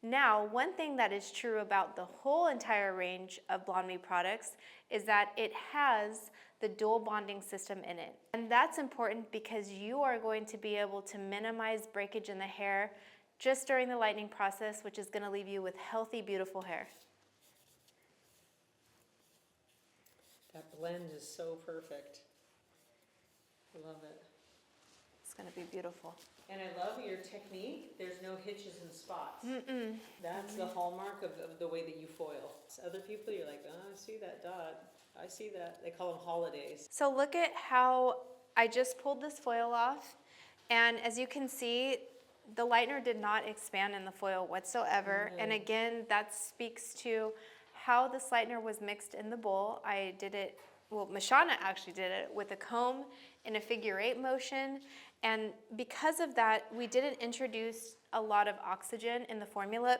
Speaker 1: Now, one thing that is true about the whole entire range of Blondme products is that it has the dual bonding system in it. And that's important because you are going to be able to minimize breakage in the hair just during the lightening process, which is going to leave you with healthy, beautiful hair.
Speaker 5: That blend is so perfect. I love it.
Speaker 1: It's going to be beautiful.
Speaker 5: And I love your technique. There's no hitches and spots. That's the hallmark of the way that you foil. Other people, you're like, oh, I see that dot. I see that. They call them holidays.
Speaker 1: So look at how I just pulled this foil off, and as you can see, the lightener did not expand in the foil whatsoever. And again, that speaks to how this lightener was mixed in the bowl. I did it, well, Mashana actually did it with a comb in a figure-8 motion. And because of that, we didn't introduce a lot of oxygen in the formula,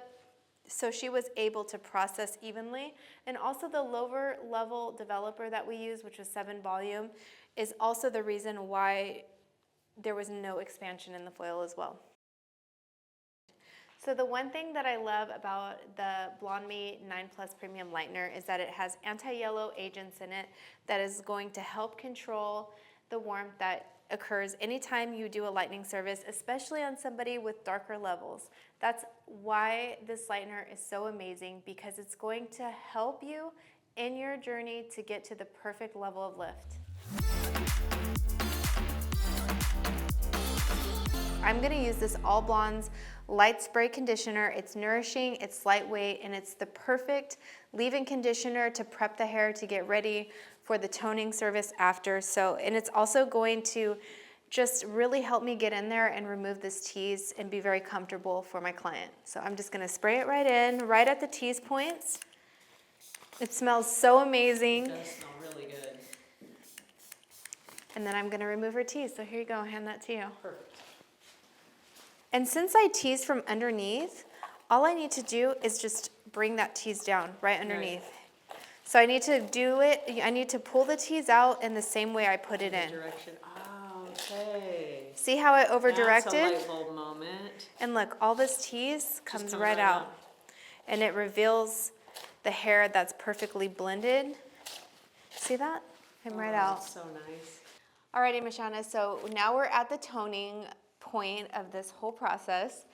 Speaker 1: so she was able to process evenly. And also the lower level developer that we use, which was 7 volume, is also the reason why there was no expansion in the foil as well. So the one thing that I love about the Blondme 9+ Premium Lightener is that it has anti-yellow agents in it that is going to help control the warmth that occurs anytime you do a lightening service, especially on somebody with darker levels. That's why this lightener is so amazing, because it's going to help you in your journey to get to the perfect level of lift. I'm gonna use this All Blondes Light Spray Conditioner. It's nourishing, it's lightweight, and it's the perfect leave-in conditioner to prep the hair to get ready for the toning service after. So, and it's also going to just really help me get in there and remove this tease and be very comfortable for my client. So I'm just gonna spray it right in, right at the tease points. It smells so amazing.
Speaker 5: It does smell really good.
Speaker 1: And then I'm gonna remove her tease. So here you go, I'll hand that to you.
Speaker 5: Perfect.
Speaker 1: And since I tease from underneath, all I need to do is just bring that tease down right underneath.
Speaker 5: Right.
Speaker 1: So I need to do it, I need to pull the tease out in the same way I put it in.
Speaker 5: Direction. Oh, okay.
Speaker 1: See how I over-directed?
Speaker 5: That's a light bulb moment.
Speaker 1: And look, all this tease comes
Speaker 5: comes
Speaker 1: right
Speaker 5: right
Speaker 1: out.
Speaker 5: out.
Speaker 1: And it reveals the hair that's perfectly blended. See that? Came right out.
Speaker 5: That's so nice.
Speaker 1: Alrighty, Mashana, so now we're at the toning point of this whole process.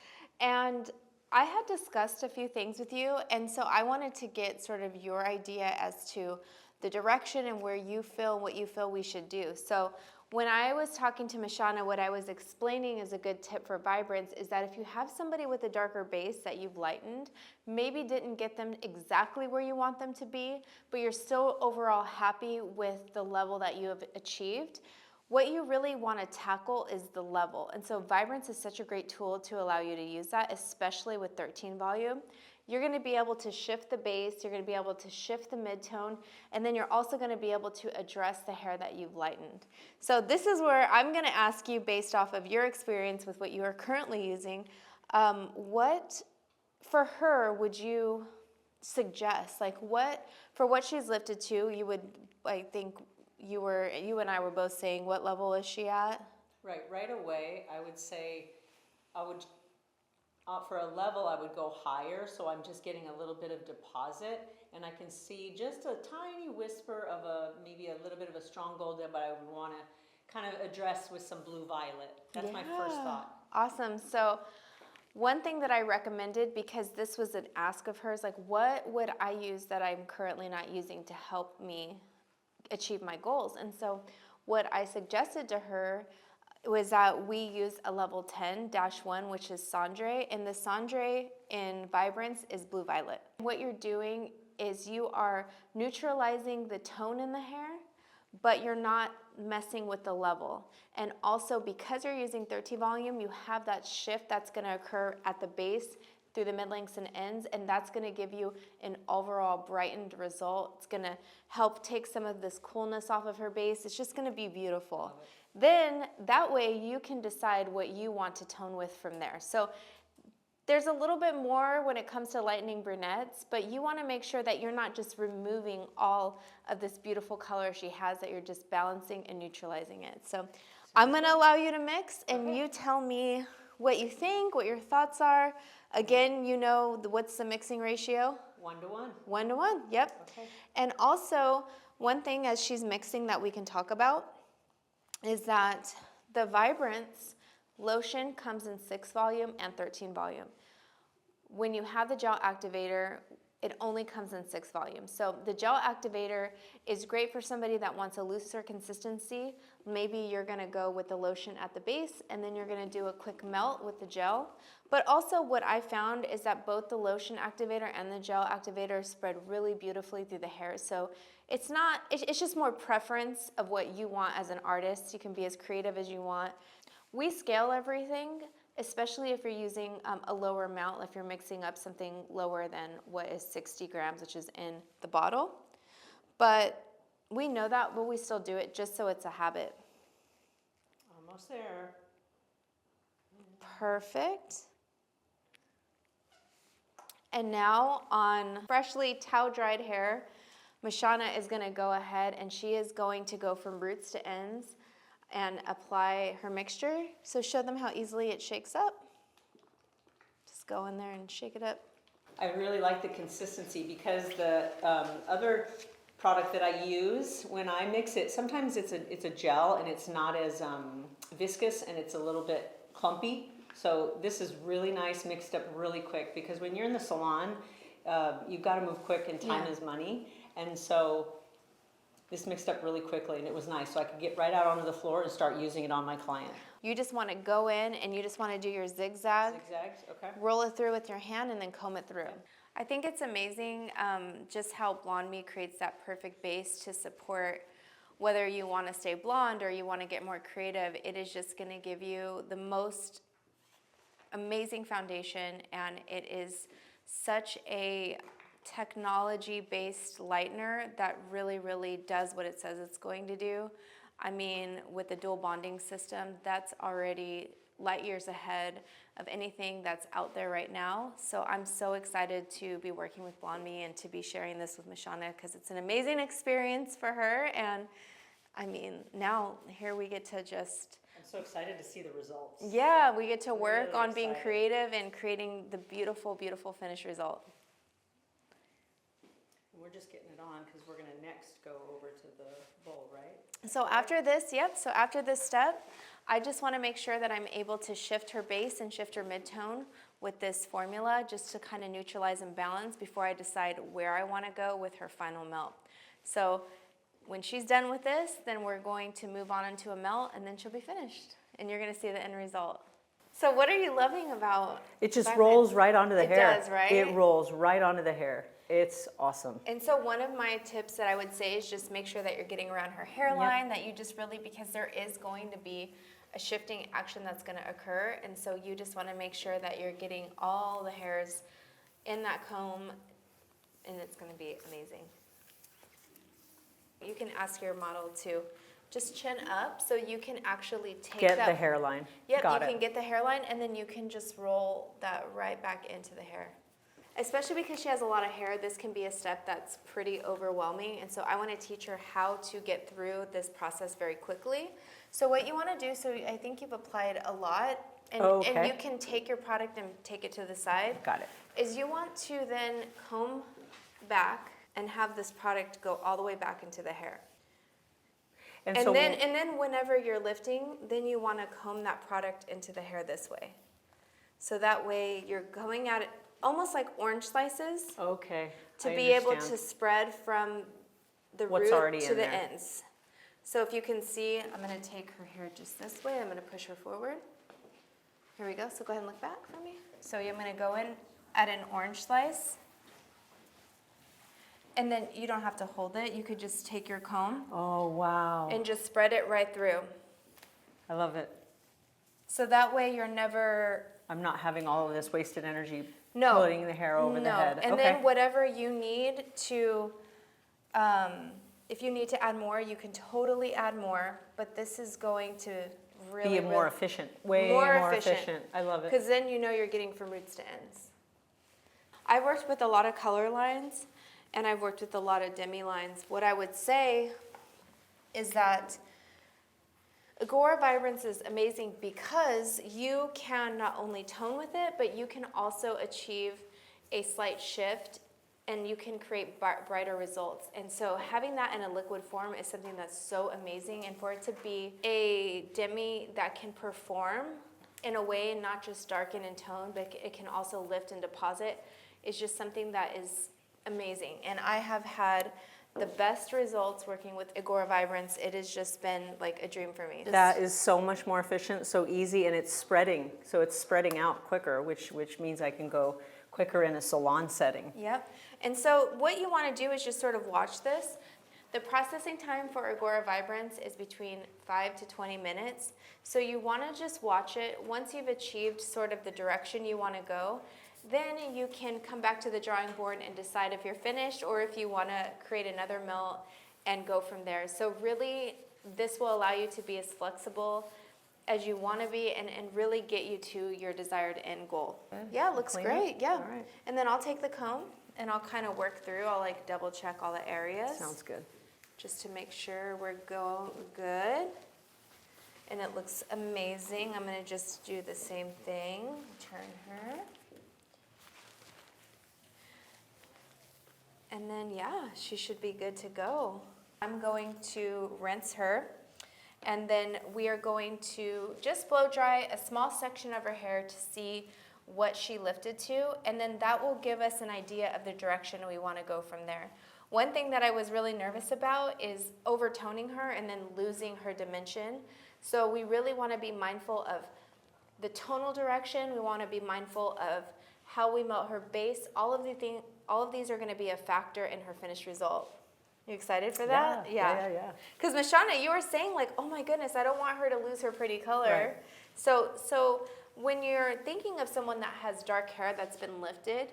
Speaker 1: And I had discussed a few things with you, and so I wanted to get sort of your idea as to the direction and where you feel, what you feel we should do. So when I was talking to Mashana, what I was explaining as a good tip for vibrance is that if you have somebody with a darker base that you've lightened, maybe didn't get them exactly where you want them to be, but you're still overall happy with the level that you have achieved, what you really want to tackle is the level. And so vibrance is such a great tool to allow you to use that, especially with 13 volume. You're going to be able to shift the base, you're going to be able to shift the mid-tone, and then you're also going to be able to address the hair that you've lightened. So this is where I'm going to ask you, based off of your experience with what you are currently using, what for her would you suggest? Like what, for what she's lifted to, you would, I think you and I were both saying, what level is she at?
Speaker 5: Right away, I would say, for a level, I would go higher, so I'm just getting a little bit of deposit, and I can see just a tiny whisper of maybe a little bit of a strong gold there, but I would want to kind of address with some blue violet. That's my first thought.
Speaker 1: Awesome. So one thing that I recommended, because this was an ask of hers, like what would I use that I'm currently not using to help me achieve my goals? And so what I suggested to her was that we use a level 10-1, which is Cendre, and the Cendre in Vibrance is blue violet. What you're doing is you are neutralizing the tone in the hair, but you're not messing with the level. And also, because you're using 13 volume, you have that shift that's gonna occur at the base through the mid-lengths and ends, and that's gonna give you an overall brightened result. It's gonna help take some of this coolness off of her base. It's just gonna be beautiful. Then that way you can decide what you want to tone with from there. So there's a little bit more when it comes to lightening brunettes, but you want to make sure that you're not just removing all of this beautiful color she has, that you're just balancing and neutralizing it. So I'm going to allow you to mix, and you tell me what you think, what your thoughts are. Again, you know what's the mixing ratio?
Speaker 5: 1-to-1.
Speaker 1: 1-to-1, yep.
Speaker 5: Okay.
Speaker 1: And also, one thing as she's mixing that we can talk about is that the Vibrance lotion comes in 6 volume and 13 volume. When you have the gel activator, it only comes in 6 volume. So the gel activator is great for somebody that wants a looser consistency. Maybe you're gonna go with the lotion at the base, and then you're gonna do a quick melt with the gel. But also what I found is that both the lotion activator and the gel activator spread really beautifully through the hair. So it's just more preference of what you want as an artist. You can be as creative as you want. We scale everything, especially if you're using a lower amount, if you're mixing up something lower than what is 60 grams, which is in the bottle. But we know that, but we still do it just so it's a habit.
Speaker 5: Almost there.
Speaker 1: Perfect. And now on freshly towel-dried hair, Mashana is gonna go ahead and she is going to go from roots to ends and apply her mixture. So show them how easily it shakes up. Just go in there and shake it up.
Speaker 5: I really like the consistency because the other product that I use, when I mix it, sometimes it's a gel and it's not as viscous and it's a little bit clumpy. So this is really nice, mixed up really quick, because when you're in the salon, you've got to move quick and time is money. And so this mixed up really quickly and it was nice. So I could get right out onto the floor and start using it on my client.
Speaker 1: You just want to go in and you just want to do your zigzag.
Speaker 5: Zigzags, okay.
Speaker 1: Roll it through with your hand and then comb it through. I think it's amazing just how Blondme creates that perfect base to support whether you want to stay blonde or you want to get more creative, it is just going to give you the most amazing foundation, and it is such a technology-based lightener that really, really does what it says it's going to do. I mean, with the dual bonding system, that's already light years ahead of anything that's out there right now. So I'm so excited to be working with Blondme and to be sharing this with Mashana, because it's an amazing experience for her. And I mean, now here we get to just...
Speaker 5: I'm so excited to see the results.
Speaker 1: Yeah, we get to work
Speaker 5: Really
Speaker 1: on being
Speaker 5: excited.
Speaker 1: creative and creating the beautiful, beautiful finished result.
Speaker 5: We're just getting it on because we're going to next go over to the bowl, right?
Speaker 1: So after this, so after this step, I just want to make sure that I'm able to shift her base and shift her mid-tone with this formula, just to kind of neutralize and balance before I decide where I want to go with her final melt. So when she's done with this, then we're going to move on into a melt, and then she'll be finished. And you're going to see the end result. So what are you loving about
Speaker 5: It just
Speaker 1: Lightening?
Speaker 5: rolls right onto the
Speaker 1: It
Speaker 5: hair.
Speaker 1: does, right?
Speaker 5: It rolls right onto the hair. It's awesome.
Speaker 1: And so one of my tips that I would say is just make sure that you're getting around her hairline, that you just really, because there is going to be a shifting action that's going to occur, and so you just want to make sure that you're getting all the hairs in that comb, and it's going to be amazing. You can ask your model to just chin up, so you can actually take
Speaker 5: Get
Speaker 1: that,
Speaker 5: the hairline.
Speaker 1: Yep,
Speaker 5: Got
Speaker 1: you
Speaker 5: it.
Speaker 1: can get the hairline, and then you can just roll that right back into the hair. Especially because she has a lot of hair, this can be a step that's pretty overwhelming, and so I want to teach her how to get through this process very quickly. So what you want to do, so I think you've applied a lot, and,
Speaker 5: Okay.
Speaker 1: and you can take your product and take it to the side,
Speaker 5: Got it.
Speaker 1: is you want to then comb back and have this product go all the way back into the hair.
Speaker 5: And,
Speaker 1: And
Speaker 5: so
Speaker 1: then whenever you're lifting, then you want to comb that product into the hair this way. So that way you're going at it almost like orange slices
Speaker 5: okay.
Speaker 1: to
Speaker 5: I
Speaker 1: be able to
Speaker 5: understand.
Speaker 1: spread from the
Speaker 5: What's
Speaker 1: root
Speaker 5: already
Speaker 1: to
Speaker 5: in
Speaker 1: the
Speaker 5: there.
Speaker 1: ends. So if you can see, I'm going to take her hair just this way. I'm going to push her forward. Here we go. So go ahead and look back for me. So I'm going to go in at an orange slice. And then you don't have to hold it. You could just take your comb
Speaker 5: Oh, wow.
Speaker 1: and just spread it right through.
Speaker 5: I love it.
Speaker 1: So that way you're never...
Speaker 5: I'm not having all of this wasted energy
Speaker 1: No.
Speaker 5: putting the hair over the head.
Speaker 1: And
Speaker 5: okay.
Speaker 1: then whatever you need to, if you need to add more, you can totally add more. But this is going to really
Speaker 5: be more efficient. Way
Speaker 1: more
Speaker 5: more
Speaker 1: efficient.
Speaker 5: efficient. I love it.
Speaker 1: Because then you know you're getting from roots to ends. I've worked with a lot of color lines, and I've worked with a lot of demi lines. What I would say is that Agora Vibrance is amazing because you can not only tone with it, but you can also achieve a slight shift, and you can create brighter results. And so having that in a liquid form is something that's so amazing, and for it to be a demi that can perform in a way not just darken and tone, but it can also lift and deposit, is just something that is amazing. And I have had the best results working with Agora Vibrance. It has just been like a dream for me.
Speaker 5: That is so much more efficient, so easy, and it's spreading. So it's spreading out quicker, which means I can go quicker in a salon setting.
Speaker 1: Yep. And so what you want to do is just sort of watch this. The processing time for Agora Vibrance is between 5 to 20 minutes. So you want to just watch it. Once you've achieved sort of the direction you want to go, then you can come back to the drawing board and decide if you're finished or if you want to create another melt and go from there. So really, this will allow you to be as flexible as you want to be and really get you to your desired end goal. Yeah, it looks
Speaker 5: Clean
Speaker 1: great.
Speaker 5: it?
Speaker 1: Yeah.
Speaker 5: All right.
Speaker 1: And then I'll take the comb and I'll kind of work through. I'll like double check all the areas.
Speaker 5: Sounds good.
Speaker 1: Just to make sure we're going good. And it looks amazing. I'm going to just do the same thing. Turn her. And then, yeah, she should be good to go. I'm going to rinse her, and then we are going to just blow dry a small section of her hair to see what she lifted to, and then that will give us an idea of the direction we want to go from there. One thing that I was really nervous about is overtoning her and then losing her dimension. So we really want to be mindful of the tonal direction. We want to be mindful of how we melt her base. All of these are going to be a factor in her finished result. You excited for that?
Speaker 5: Yeah.
Speaker 1: Because Mashana, you were saying like, oh my goodness, I don't want her to lose her pretty color.
Speaker 5: Right.
Speaker 1: So when you're thinking of someone that has dark hair that's been lifted,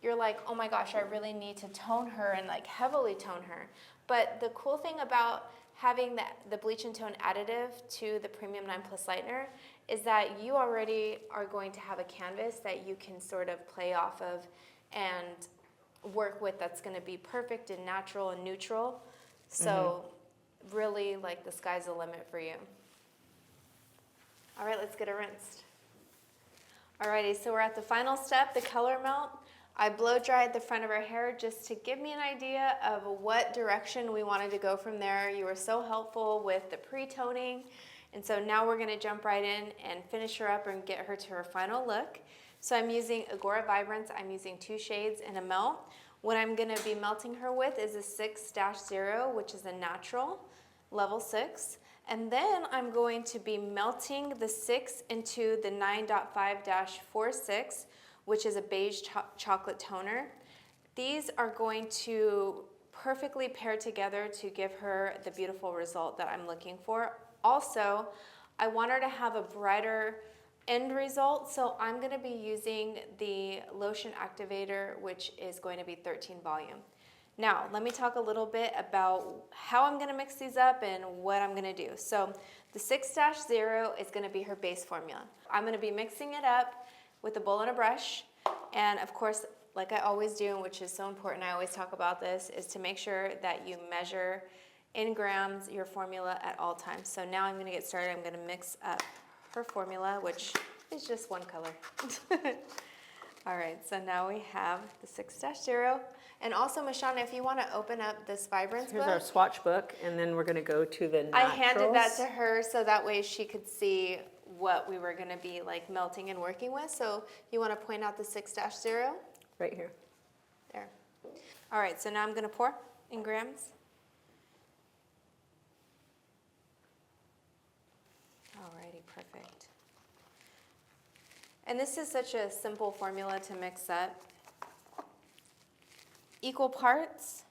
Speaker 1: you're like, oh my gosh, I really need to tone her and like heavily tone her. But the cool thing about having the bleach and tone additive to the Premium 9 Plus Lightener is that you already are going to have a canvas that you can sort of play off of and work with that's going to be perfect and natural and neutral. So really, like, the sky's the limit for you. All right, let's get it rinsed. Alrighty, so we're at the final step, the color melt. I blow dried the front of her hair just to give me an idea of what direction we wanted to go from there. You were so helpful with the pre-toning. And so now we're gonna jump right in and finish her up and get her to her final look. So I'm using Agora Vibrance. I'm using 2 shades in a melt. What I'm gonna be melting her with is a 6-0, which is a natural, level 6. And then I'm going to be melting the 6 into the 9.5-46, which is a beige chocolate toner. These are going to perfectly pair together to give her the beautiful result that I'm looking for. Also, I want her to have a brighter end result, so I'm gonna be using the lotion activator, which is going to be 13 volume. Now, let me talk a little bit about how I'm gonna mix these up and what I'm gonna do. So the 6-0 is gonna be her base formula. I'm gonna be mixing it up with a bowl and a brush. And of course, like I always do, which is so important, I always talk about this, is to make sure that you measure in grams your formula at all times. So now I'm gonna get started. I'm gonna mix up her formula, which is just one color. All right, so now we have the 6-0. And also, Mashana, if you want to open up this Vibrance
Speaker 5: Here's
Speaker 1: book.
Speaker 5: our swatch book, and then we're going to go to the naturals.
Speaker 1: I handed that to her so that way she could see what we were going to be like melting and working with. So you want to point out the 6-0?
Speaker 5: Right here.
Speaker 1: There. All right, so now I'm going to pour in grams. Alrighty, perfect. And this is such a simple formula to mix up. Equal parts.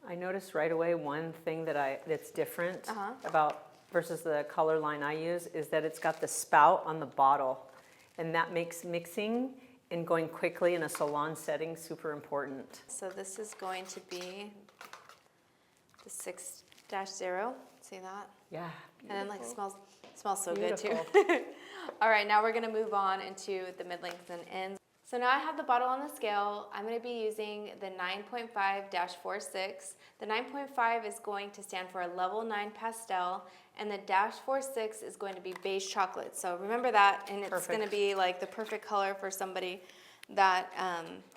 Speaker 5: I noticed right away one thing that's different about versus the color line I use is that it's got the spout on the bottle, and that makes mixing and going quickly in a salon setting super important.
Speaker 1: So this is going to be the 6-0. See that?
Speaker 5: Yeah.
Speaker 1: And then like smells so
Speaker 5: Beautiful.
Speaker 1: good too. All right, now we're gonna move on into the mid-lengths and ends. So now I have the bottle on the scale. I'm gonna be using the 9.5-46. The 9.5 is going to stand for a level 9 pastel, and the -46 is going to be beige chocolate. So remember that, and it's gonna be like the perfect color for somebody that,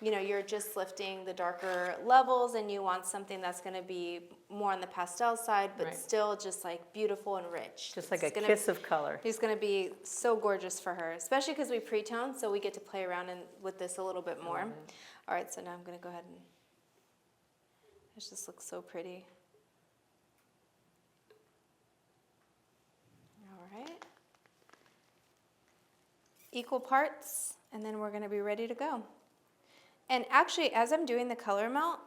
Speaker 1: you know, you're just lifting the darker levels and you want something that's gonna be more on the pastel side, but still just like beautiful and rich.
Speaker 5: Just like a kiss of color.
Speaker 1: It's gonna be so gorgeous for her, especially because we pre-tone, so we get to play around with this a little bit more. All right, so now I'm gonna go ahead and, this just looks so pretty. All right. Equal parts, and then we're gonna be ready to go. And actually, as I'm doing the color melt,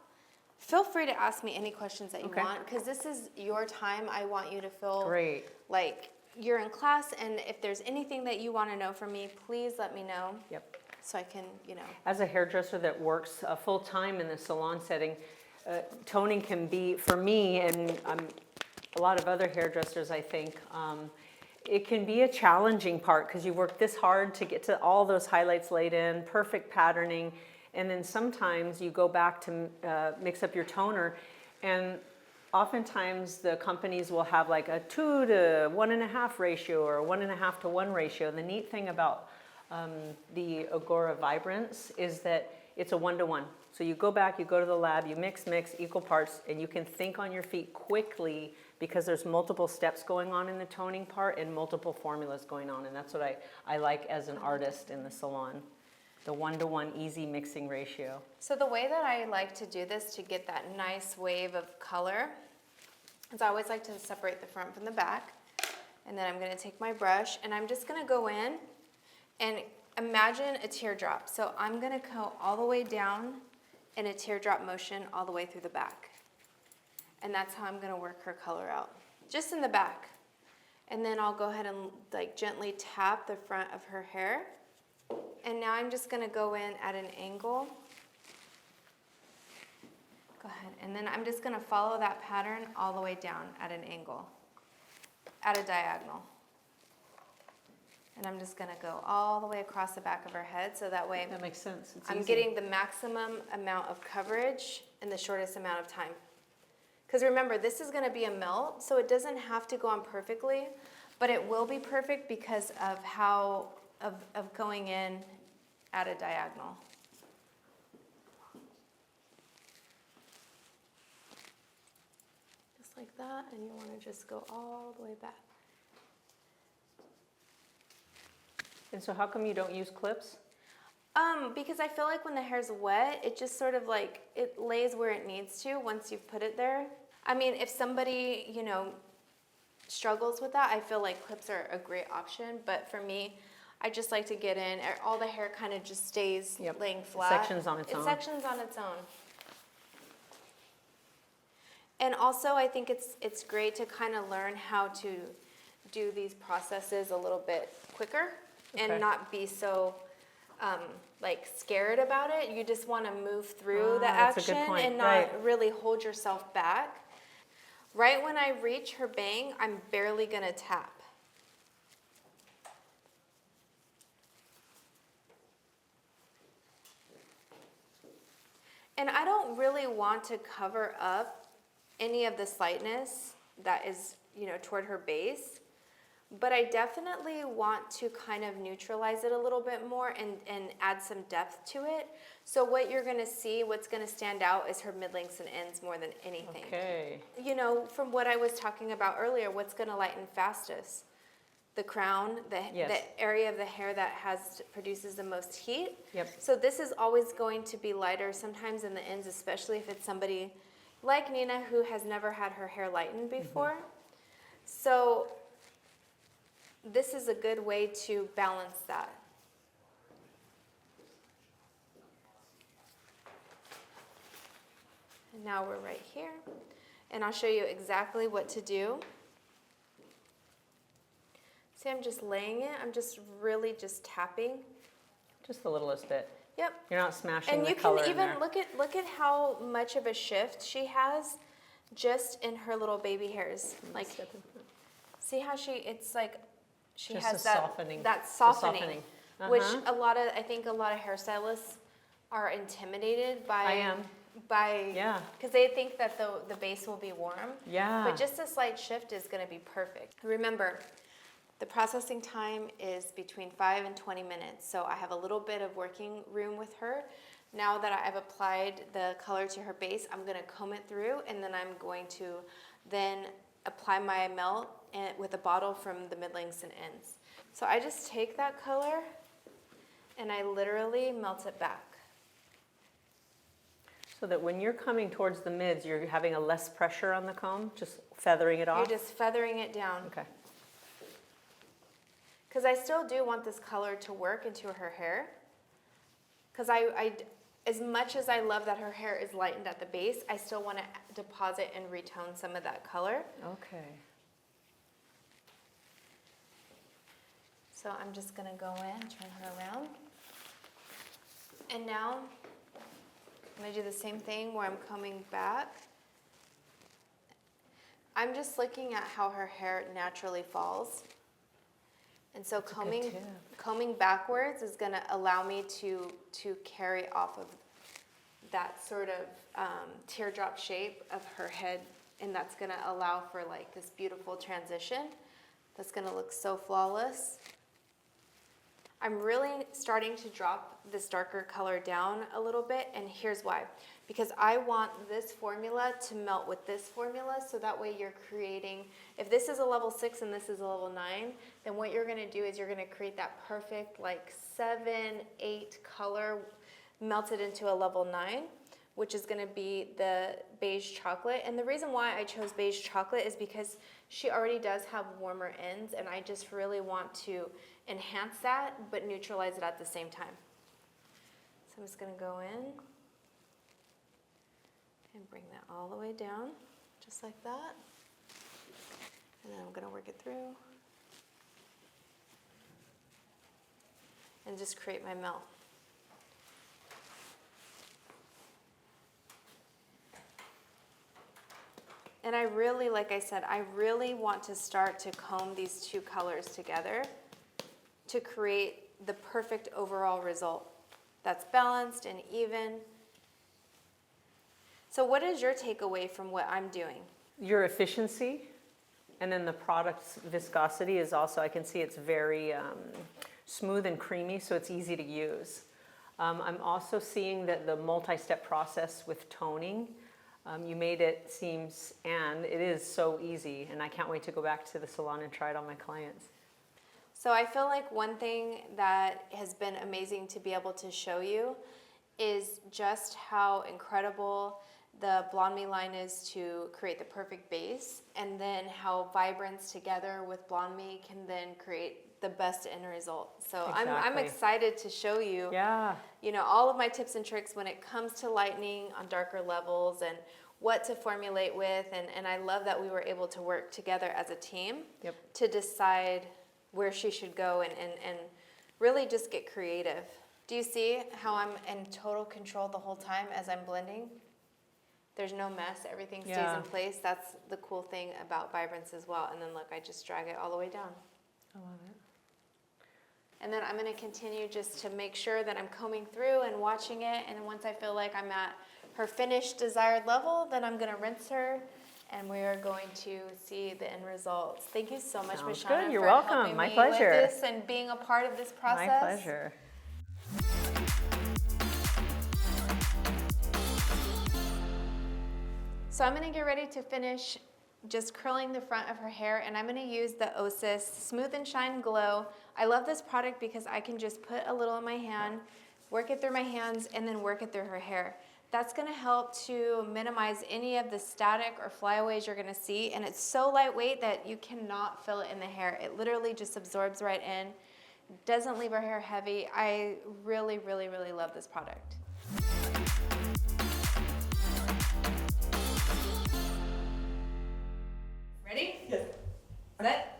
Speaker 1: feel free to ask me any questions that you want, because this is your time. I want you to feel like you're in class, and if there's anything that you want to know from me, please let me know.
Speaker 5: Yep.
Speaker 1: So I can, you know.
Speaker 5: As a hairdresser that works full time in the salon setting, toning can be, for me and a lot of other hairdressers, I think, it can be a challenging part because you work this hard to get to all those highlights laid in, perfect patterning, and then sometimes you go back to mix up your toner, and oftentimes the companies will have like a 2 to 1.5 ratio or 1.5 to 1 ratio. The neat thing about the Agora Vibrance is that it's a 1-to-1. So you go back, you go to the lab, you mix equal parts, and you can think on your feet quickly because there's multiple steps going on in the toning part and multiple formulas going on, and that's what I like as an artist in the salon. The 1-to-1 easy mixing ratio.
Speaker 1: So the way that I like to do this to get that nice wave of color is I always like to separate the front from the back. And then I'm gonna take my brush and I'm just gonna go in, and imagine a teardrop. So I'm gonna go all the way down in a teardrop motion all the way through the back. And that's how I'm gonna work her color out, just in the back. And then I'll go ahead and like gently tap the front of her hair. And now I'm just gonna go in at an angle. Go ahead, and then I'm just gonna follow that pattern all the way down at an angle, at a diagonal. And I'm just gonna go all the way across the back of her head so that way
Speaker 5: That makes sense. It's
Speaker 1: I'm
Speaker 5: easy.
Speaker 1: getting the maximum amount of coverage in the shortest amount of time. Because remember, this is gonna be a melt, so it doesn't have to go on perfectly, but it will be perfect because of how, of going in at a diagonal. Just like that, and you wanna just go all the way back.
Speaker 5: And so how come you don't use clips?
Speaker 1: Because I feel like when the hair's wet, it just sort of like, it lays where it needs to once you've put it there. I mean, if somebody, you know, struggles with that, I feel like clips are a great option. But for me, I just like to get in, all the hair kind of just stays
Speaker 5: Yep.
Speaker 1: laying flat.
Speaker 5: Sections on its own.
Speaker 1: It sections on its own. And also, I think it's great to kind of learn how to do these processes a little bit quicker
Speaker 5: Okay.
Speaker 1: and not be so like scared about it. You just want to move through the
Speaker 5: that's a
Speaker 1: action
Speaker 5: good point.
Speaker 1: and not
Speaker 5: Right.
Speaker 1: really hold yourself back. Right when I reach her bang, I'm barely gonna tap. And I don't really want to cover up any of the slightness that is, you know, toward her base. But I definitely want to kind of neutralize it a little bit more and add some depth to it. So what you're gonna see, what's gonna stand out is her mid-lengths and ends more than anything.
Speaker 5: Okay.
Speaker 1: You know, from what I was talking about earlier, what's gonna lighten fastest? The crown,
Speaker 5: Yes.
Speaker 1: the area of the hair that produces the most heat.
Speaker 5: Yep.
Speaker 1: So this is always going to be lighter, sometimes in the ends, especially if it's somebody like Nina who has never had her hair lightened before. So this is a good way to balance that. And now we're right here, and I'll show you exactly what to do. See, I'm just laying it. I'm just really just tapping.
Speaker 5: Just the littlest bit.
Speaker 1: Yep.
Speaker 5: You're not smashing
Speaker 1: And
Speaker 5: the
Speaker 1: you
Speaker 5: color
Speaker 1: can
Speaker 5: in
Speaker 1: even
Speaker 5: there.
Speaker 1: look at how much of a shift she has just in her little baby hairs. Like,
Speaker 5: Step in front.
Speaker 1: see how it's like she
Speaker 5: Just
Speaker 1: has
Speaker 5: a
Speaker 1: that
Speaker 5: softening.
Speaker 1: that
Speaker 5: It's a
Speaker 1: softening,
Speaker 5: softening.
Speaker 1: which
Speaker 5: Uh-huh.
Speaker 1: I think a lot of hairstylists are intimidated by.
Speaker 5: I am.
Speaker 1: By
Speaker 5: Yeah.
Speaker 1: because they think that the base will be warm.
Speaker 5: Yeah.
Speaker 1: But just a slight shift is going to be perfect. Remember, the processing time is between 5 and 20 minutes. So I have a little bit of working room with her. Now that I've applied the color to her base, I'm going to comb it through, and then I'm going to then apply my melt with a bottle from the mid-lengths and ends. So I just take that color and I literally melt it back.
Speaker 5: So that when you're coming towards the mids, you're having a less pressure on the comb, just feathering it off?
Speaker 1: You're just feathering it down.
Speaker 5: Okay.
Speaker 1: Because I still do want this color to work into her hair. Because as much as I love that her hair is lightened at the base, I still want to deposit and retone some of that color.
Speaker 5: Okay.
Speaker 1: So I'm just going to go in, turn her around. And now I'm going to do the same thing where I'm combing back. I'm just looking at how her hair naturally falls. And so combing backwards is going to allow me to carry off of that sort of teardrop shape of her head, and that's going to allow for like this beautiful transition that's going to look so flawless. I'm really starting to drop this darker color down a little bit, and here's why. Because I want this formula to melt with this formula, so that way you're creating, if this is a level 6 and this is a level 9, then what you're gonna do is you're gonna create that perfect like 7, 8 color melted into a level 9, which is gonna be the beige chocolate. And the reason why I chose beige chocolate is because she already does have warmer ends, and I just really want to enhance that, but neutralize it at the same time. So I'm just gonna go in and bring that all the way down, just like that. And then I'm gonna work it through and just create my melt. And I really, like I said, I really want to start to comb these two colors together to create the perfect overall result that's balanced and even. So what is your takeaway from what I'm doing?
Speaker 5: Your efficiency, and then the product's viscosity is also, I can see it's very smooth and creamy, so it's easy to use. I'm also seeing that the multi-step process with toning, you made it seems, and it is so easy, and I can't wait to go back to the salon and try it on my clients.
Speaker 1: So I feel like one thing that has been amazing to be able to show you is just how incredible the Blondme line is to create the perfect base, and then how vibrance together with Blondme can then create the best end result. So I'm
Speaker 5: Exactly.
Speaker 1: excited to show you,
Speaker 5: Yeah.
Speaker 1: you know, all of my tips and tricks when it comes to lightening on darker levels and what to formulate with. And I love that we were able to work together as a team
Speaker 5: Yep.
Speaker 1: to decide where she should go and really just get creative. Do you see how I'm in total control the whole time as I'm blending? There's no mess, everything stays
Speaker 5: Yeah.
Speaker 1: in place. That's the cool thing about vibrance as well. And then look, I just drag it all the way down.
Speaker 5: I love it.
Speaker 1: And then I'm gonna continue just to make sure that I'm combing through and watching it. And once I feel like I'm at her finished desired level, then I'm gonna rinse her, and we are going to see the end results. Thank you so much,
Speaker 5: Sounds
Speaker 1: Mishana,
Speaker 5: good. You're
Speaker 1: for
Speaker 5: welcome.
Speaker 1: helping
Speaker 5: My
Speaker 1: me
Speaker 5: pleasure.
Speaker 1: with this and being a part of this process.
Speaker 5: My pleasure.
Speaker 1: So I'm gonna get ready to finish just curling the front of her hair, and I'm gonna use the Osis Smooth and Shine Glow. I love this product because I can just put a little in my hand, work it through my hands, and then work it through her hair. That's gonna help to minimize any of the static or flyaways you're gonna see, and it's so lightweight that you cannot feel it in the hair. It literally just absorbs right in, doesn't leave our hair heavy. I really, really, really love this product. Ready? Yes. Set.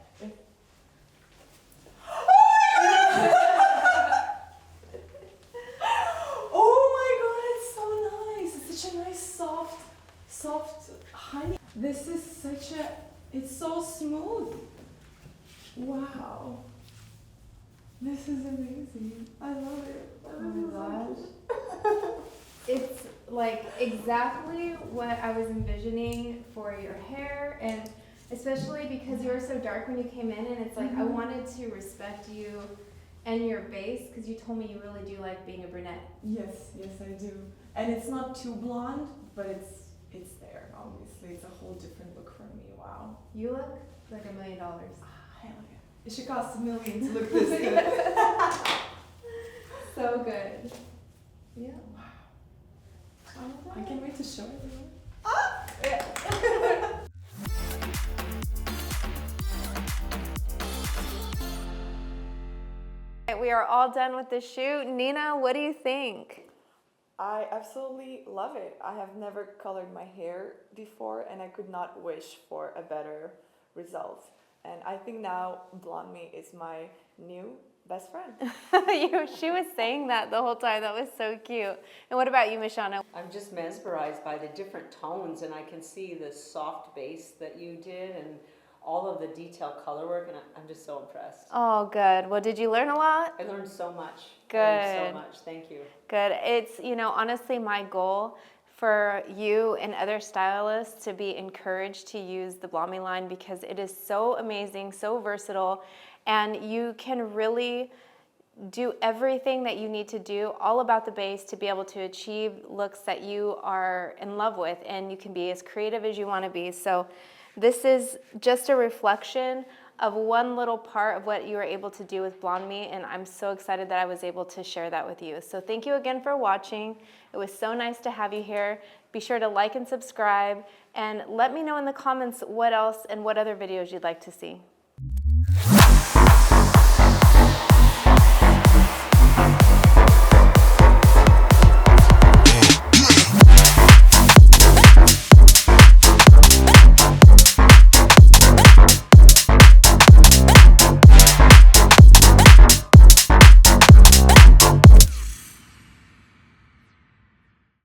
Speaker 6: Oh my god, it's so nice. It's such a nice soft honey. This is such a, it's so smooth. Wow. This is amazing. I love it.
Speaker 1: Oh my gosh. It's like exactly what I was envisioning for your hair, and especially because you were so dark when you came in, and it's like I wanted to respect you and your base because you told me you really do like being a brunette.
Speaker 6: Yes, I do. And it's not too blonde, but it's there, obviously. It's a whole different look for me. Wow.
Speaker 1: You look like $1 million.
Speaker 6: Hell yeah. It should cost $1 million to look this good.
Speaker 1: So good. Yeah.
Speaker 6: Wow. I can't wait to show everyone.
Speaker 1: We are all done with the shoot. Nina, what do you think?
Speaker 7: I absolutely love it. I have never colored my hair before, and I could not wish for a better result. And I think now Blondme is my new best friend.
Speaker 1: She was saying that the whole time. That was so cute. And what about you, Mishana?
Speaker 5: I'm just mesmerized by the different tones, and I can see the soft base that you did and all of the detailed color work, and I'm just so impressed.
Speaker 1: Oh, good. Well, did you learn a lot?
Speaker 5: I learned so much.
Speaker 1: Good.
Speaker 5: Learned so much. Thank you.
Speaker 1: Good. It's, honestly my goal for you and other stylists to be encouraged to use the Blondme line because it is so amazing, so versatile, and you can really do everything that you need to do all about the base to be able to achieve looks that you are in love with, and you can be as creative as you want to be. So this is just a reflection of one little part of what you were able to do with Blondme, and I'm so excited that I was able to share that with you. So thank you again for watching. It was so nice to have you here. Be sure to like and subscribe, and let me know in the comments what else and what other videos you'd like to see.